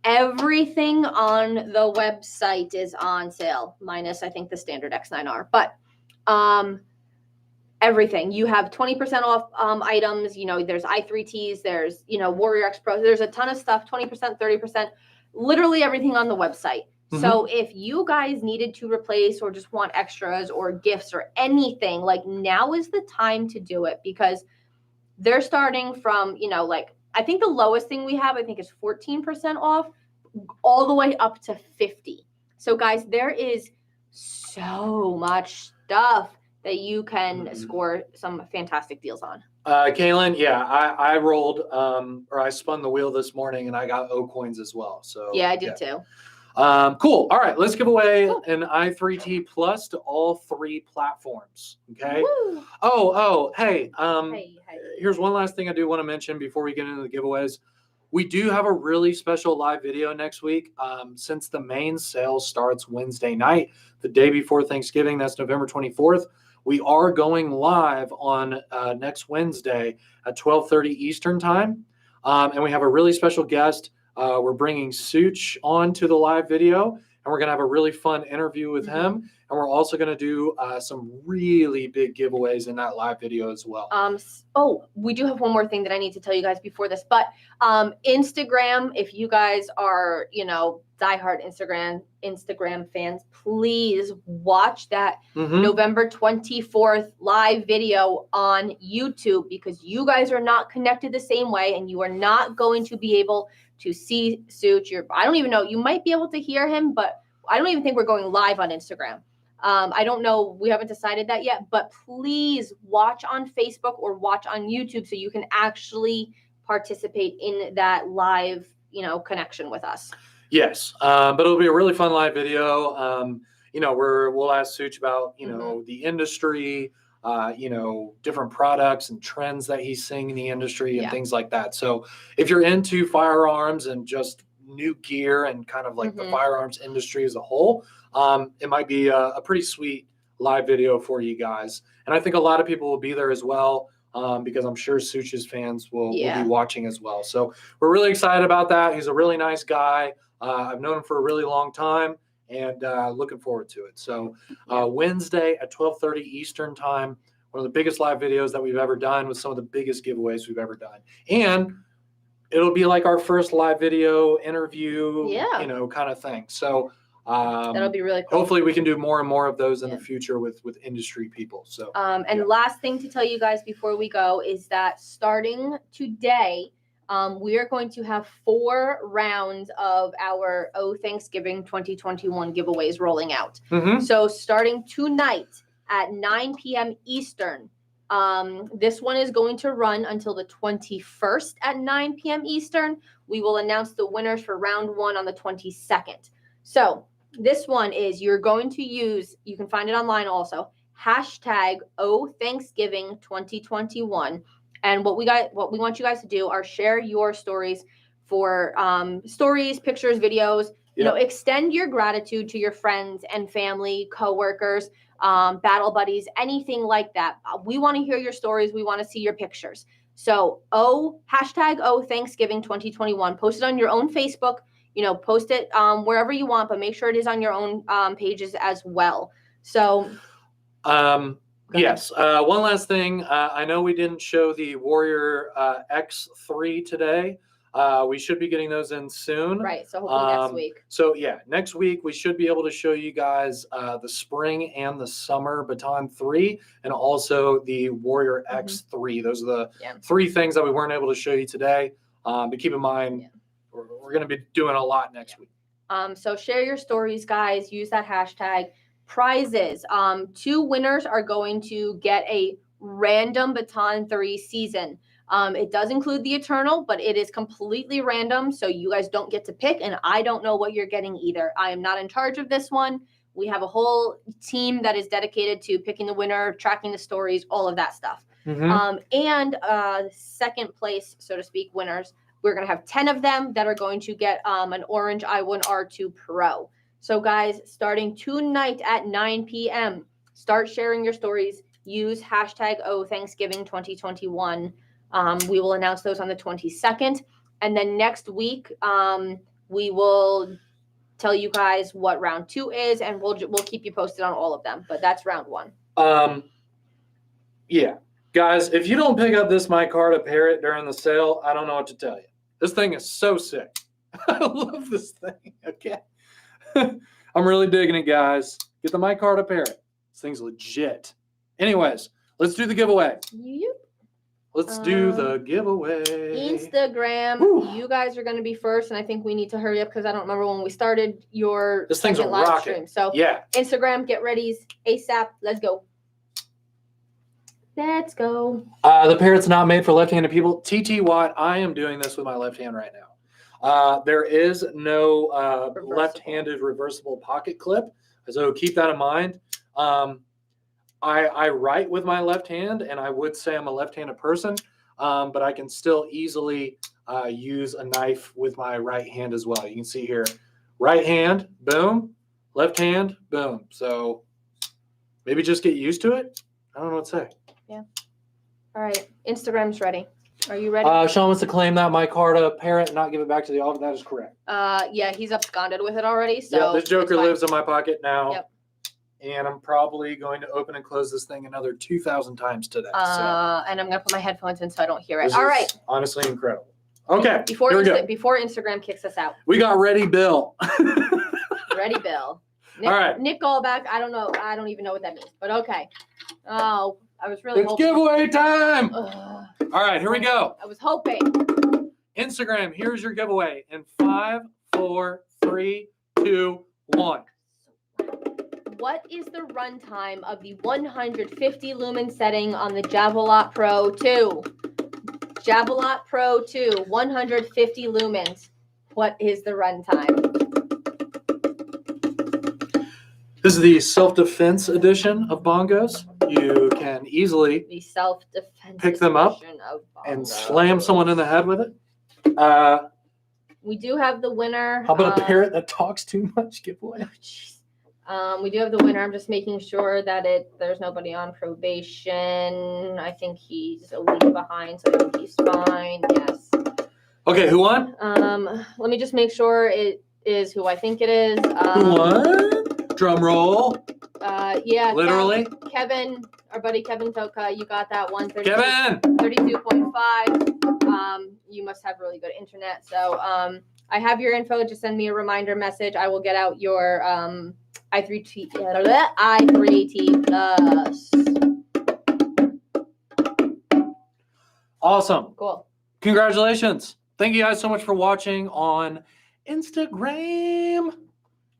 Everything on the website is on sale, minus, I think, the standard X9R. But everything. You have 20% off items. There's i3Ts, there's, Warrior X Pro. There's a ton of stuff, 20%, 30%, literally everything on the website. Mm-hmm. So if you guys needed to replace or just want extras or gifts or anything, like, now is the time to do it, because they're starting from, I think the lowest thing we have, I think, is 14% off, all the way up to 50%. So guys, there is so much stuff that you can score some fantastic deals on. Kaylin, I rolled or I spun the wheel this morning and I got O coins as well. So yeah, I did too. Cool. All right, let's give away an i3T Plus to all 3 platforms. Okay. Woo. Hey, here's one last thing I do want to mention before we get into the giveaways. We do have a really special live video next week. Since the main sale starts Wednesday night, the day before Thanksgiving, that's November 24th. We are going live on next Wednesday at 12:30 Eastern time. And we have a really special guest. We're bringing Such on to the live video, and we're going to have a really fun interview with him. And we're also going to do some really big giveaways in that live video as well. We do have one more thing that I need to tell you guys before this, but Instagram, if you guys are, diehard Instagram fans, please watch that November 24th live video on YouTube, because you guys are not connected the same way, and you are not going to be able to see Such. I don't even know. You might be able to hear him, but I don't even think we're going live on Instagram. I don't know. We haven't decided that yet, but please watch on Facebook or watch on YouTube so you can actually participate in that live, connection with us. Yes, but it'll be a really fun live video. We'll ask Such about, the industry, different products and trends that he's seeing in the industry and things like that. So if you're into firearms and just new gear and kind of like the firearms industry as a whole, it might be a pretty sweet live video for you guys. And I think a lot of people will be there as well, because I'm sure Such's fans will be watching as well. So we're really excited about that. He's a really nice guy. I've known him for a really long time, and looking forward to it. So Wednesday at 12:30 Eastern time, one of the biggest live videos that we've ever done with some of the biggest giveaways we've ever done. And it'll be like our first live video interview, kind of thing. So that'll be really cool. Hopefully we can do more and more of those in the future with industry people. So last thing to tell you guys before we go is that starting today, we are going to have 4 rounds of our Thanksgiving 2021 giveaways rolling out. So starting tonight at 9 p.m. Eastern, this one is going to run until the 21st at 9 p.m. Eastern. We will announce the winners for round 1 on the 22nd. So this one is, you're going to use, you can find it online also, hashtag Thanksgiving 2021. And what we want you guys to do are share your stories for stories, pictures, videos. Extend your gratitude to your friends and family, coworkers, battle buddies, anything like that. We want to hear your stories. We want to see your pictures. So hashtag Thanksgiving 2021. Post it on your own Facebook. Post it wherever you want, but make sure it is on your own pages as well. So. Yes. One last thing. I know we didn't show the Warrior X3 today. We should be getting those in soon. Right. So hopefully next week. So next week we should be able to show you guys the spring and the summer Baton 3 and also the Warrior X3. Those are the 3 things that we weren't able to show you today. But keep in mind, we're going to be doing a lot next week. So share your stories, guys. Use that hashtag. Prizes. 2 winners are going to get a random Baton 3 season. It does include the Eternal, but it is completely random, so you guys don't get to pick, and I don't know what you're getting either. I am not in charge of this one. We have a whole team that is dedicated to picking the winner, tracking the stories, all of that stuff. And second place, so to speak, winners, we're going to have 10 of them that are going to get an orange I1r2 Pro. So guys, starting tonight at 9 p.m., start sharing your stories. Use hashtag Thanksgiving 2021. We will announce those on the 22nd. And then next week, we will tell you guys what round 2 is, and we'll keep you posted on all of them. But that's round 1. Guys, if you don't pick up this Micarta Parrot during the sale, I don't know what to tell you. This thing is so sick. I love this thing. Okay. I'm really digging it, guys. Get the Micarta Parrot. This thing's legit. Anyways, let's do the giveaway. Yep. Let's do the giveaway. Instagram. Woo. You guys are going to be first, and I think we need to hurry up because I don't remember when we started your this thing's a live rocket. stream. So Instagram, get ready ASAP. Let's go. Let's go. The Parrot's not made for left-handed people. TT Watt, I am doing this with my left hand right now. There is no left-handed reversible pocket clip, so keep that in mind. I write with my left hand, and I would say I'm a left-handed person, but I can still easily use a knife with my right hand as well. You can see here, right hand, boom, left hand, boom. So maybe just get used to it. I don't know what to say. Yeah. All right. Instagram's ready. Are you ready? Sean wants to claim that Micarta Parrot and not give it back to the office. That is correct. Yeah, he's absconded with it already. So this joker lives in my pocket now. Yep. And I'm probably going to open and close this thing another 2,000 times today. And I'm going to put my headphones in so I don't hear it. All right. Honestly incredible. Okay. Before Instagram kicks us out. We got Ready Bill. Ready Bill. All right. Nick Gallback. I don't know. I don't even know what that means, but okay. Oh, I was really hoping. It's giveaway time. All right, here we go. I was hoping. Instagram, here's your giveaway in 5, 4, 3, 2, 1. What is the runtime of the 150 lumen setting on the Olight Pro 2? Olight Pro 2, 150 lumens. What is the runtime? This is the self-defense edition of bongos. You can easily The self-defense pick them up edition of and bongos. slam someone in the head with it. We do have the winner. How about a parrot that talks too much giveaway? We do have the winner. I'm just making sure that there's nobody on probation. I think he's a week behind, so I think he's fine. Yes. Okay, who won? Let me just make sure it is who I think it is. Who won? Drum roll. Yeah. Literally. Kevin, our buddy Kevin Toka, you got that 132. Kevin. 32.5. You must have really good internet. So I have your info. Just send me a reminder message. I will get out your I3T Plus. Awesome. Cool. Congratulations. Thank you guys so much for watching on Instagram.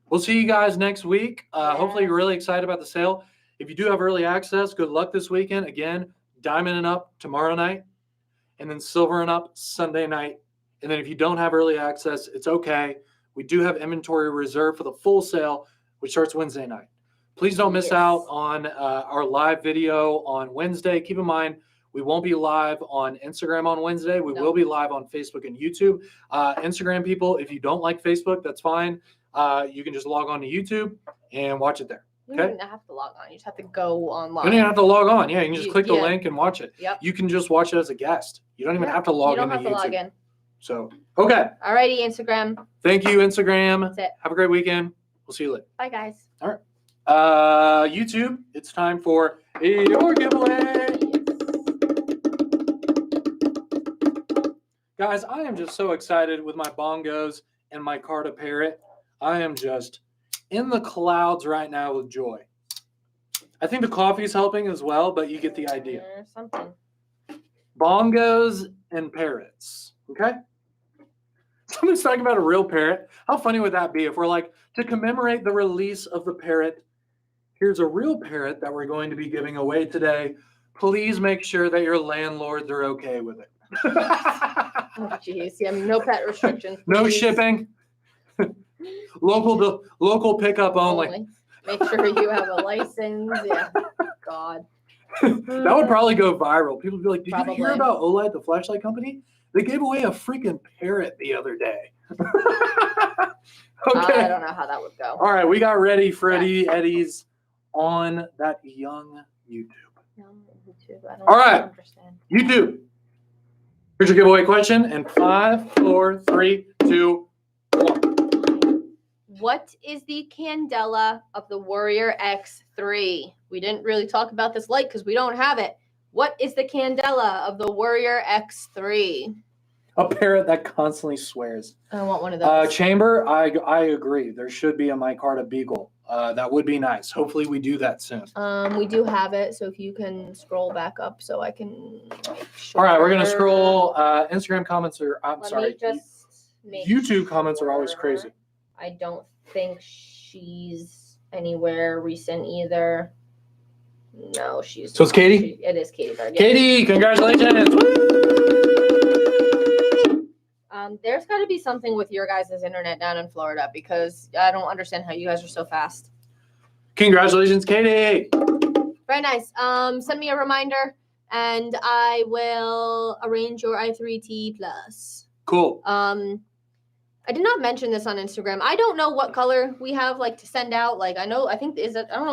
We'll see you guys next week. Hopefully you're really excited about the sale. If you do have early access, good luck this weekend. Again, diamond and up tomorrow night, and then silver and up Sunday night. And then if you don't have early access, it's okay. We do have inventory reserved for the full sale, which starts Wednesday night. Please don't miss out on our live video on Wednesday. Keep in mind, we won't be live on Instagram on Wednesday. We will be live on Facebook and YouTube. Instagram people, if you don't like Facebook, that's fine. You can just log on to YouTube and watch it there. You don't even have to log on. You just have to go online. You don't even have to log on. Yeah, you can just click the link and watch it. Yep. You can just watch it as a guest. You don't even have to log into YouTube. You don't have to log in. So, okay. Alrighty, Instagram. Thank you, Instagram. That's it. Have a great weekend. We'll see you later. Bye, guys. All right. YouTube, it's time for your giveaway. Guys, I am just so excited with my bongos and my Micarta Parrot. I am just in the clouds right now with joy. I think the coffee is helping as well, but you get the idea. Something. Bongos and parrots. Okay? Someone's talking about a real parrot. How funny would that be if we're like, to commemorate the release of the parrot, here's a real parrot that we're going to be giving away today. Please make sure that your landlords are okay with it. Oh, jeez. Yeah, no pet restrictions. No shipping. Local pickup only. Make sure you have a license. Yeah. God. That would probably go viral. People would be like, did Probably. you hear about Olight, the flashlight company? They gave away a freaking parrot the other day. Okay. I don't know how that would go. All right, we got ready for Eddie's on that young YouTube. I don't All right. understand. YouTube. Here's your giveaway question in 5, 4, 3, 2, 1. What is the candela of the Warrior X3? We didn't really talk about this light because we don't have it. What is the candela of the Warrior X3? A parrot that constantly swears. I want one of those. Chamber, I agree. There should be a Micarta Beagle. That would be nice. Hopefully we do that soon. We do have it, so if you can scroll back up so I can make sure. All right, we're going to scroll. Instagram comments are, YouTube sure. comments are always crazy. I don't think she's anywhere recent either. No, she's. So it's Katie? It is Katie Bird. Yeah. Katie, congratulations. There's got to be something with your guys' internet down in Florida because I don't understand how you guys are so fast. Congratulations, Katie. Very nice. Send me a reminder and I will arrange your i3T Plus. Cool. I did not mention this on Instagram. I don't know what color we have to send out. I don't know if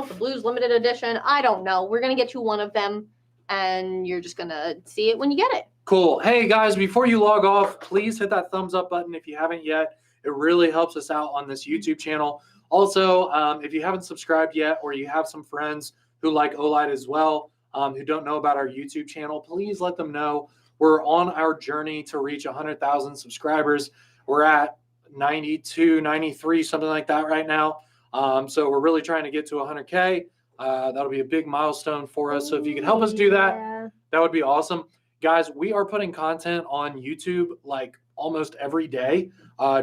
the blue's limited edition. I don't know. We're going to get you one of them and you're just going to see it when you get it. Cool. Hey guys, before you log off, please hit that thumbs up button if you haven't yet. It really helps us out on this YouTube channel. Also, if you haven't subscribed yet or you have some friends who like Olight as well, who don't know about our YouTube channel, please let them know. We're on our journey to reach 100,000 subscribers. We're at 92, 93, something like that right now. So we're really trying to get to 100K. That'll be a big milestone for us. So if you can help us do that, that would be awesome. Guys, we are putting content on YouTube almost every day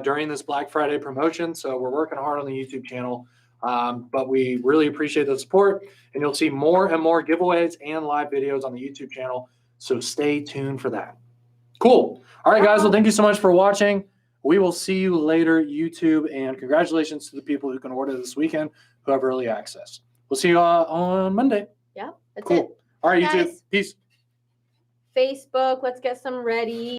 during this Black Friday promotion. So we're working hard on the YouTube channel. But we really appreciate the support, and you'll see more and more giveaways and live videos on the YouTube channel. So stay tuned for that. Cool. All right, guys. Well, thank you so much for watching. We will see you later, YouTube, and congratulations to the people who can order this weekend who have early access. We'll see you on Monday. Yeah, that's Cool. it. All right, Guys. YouTube. Peace. Facebook, let's get some ready.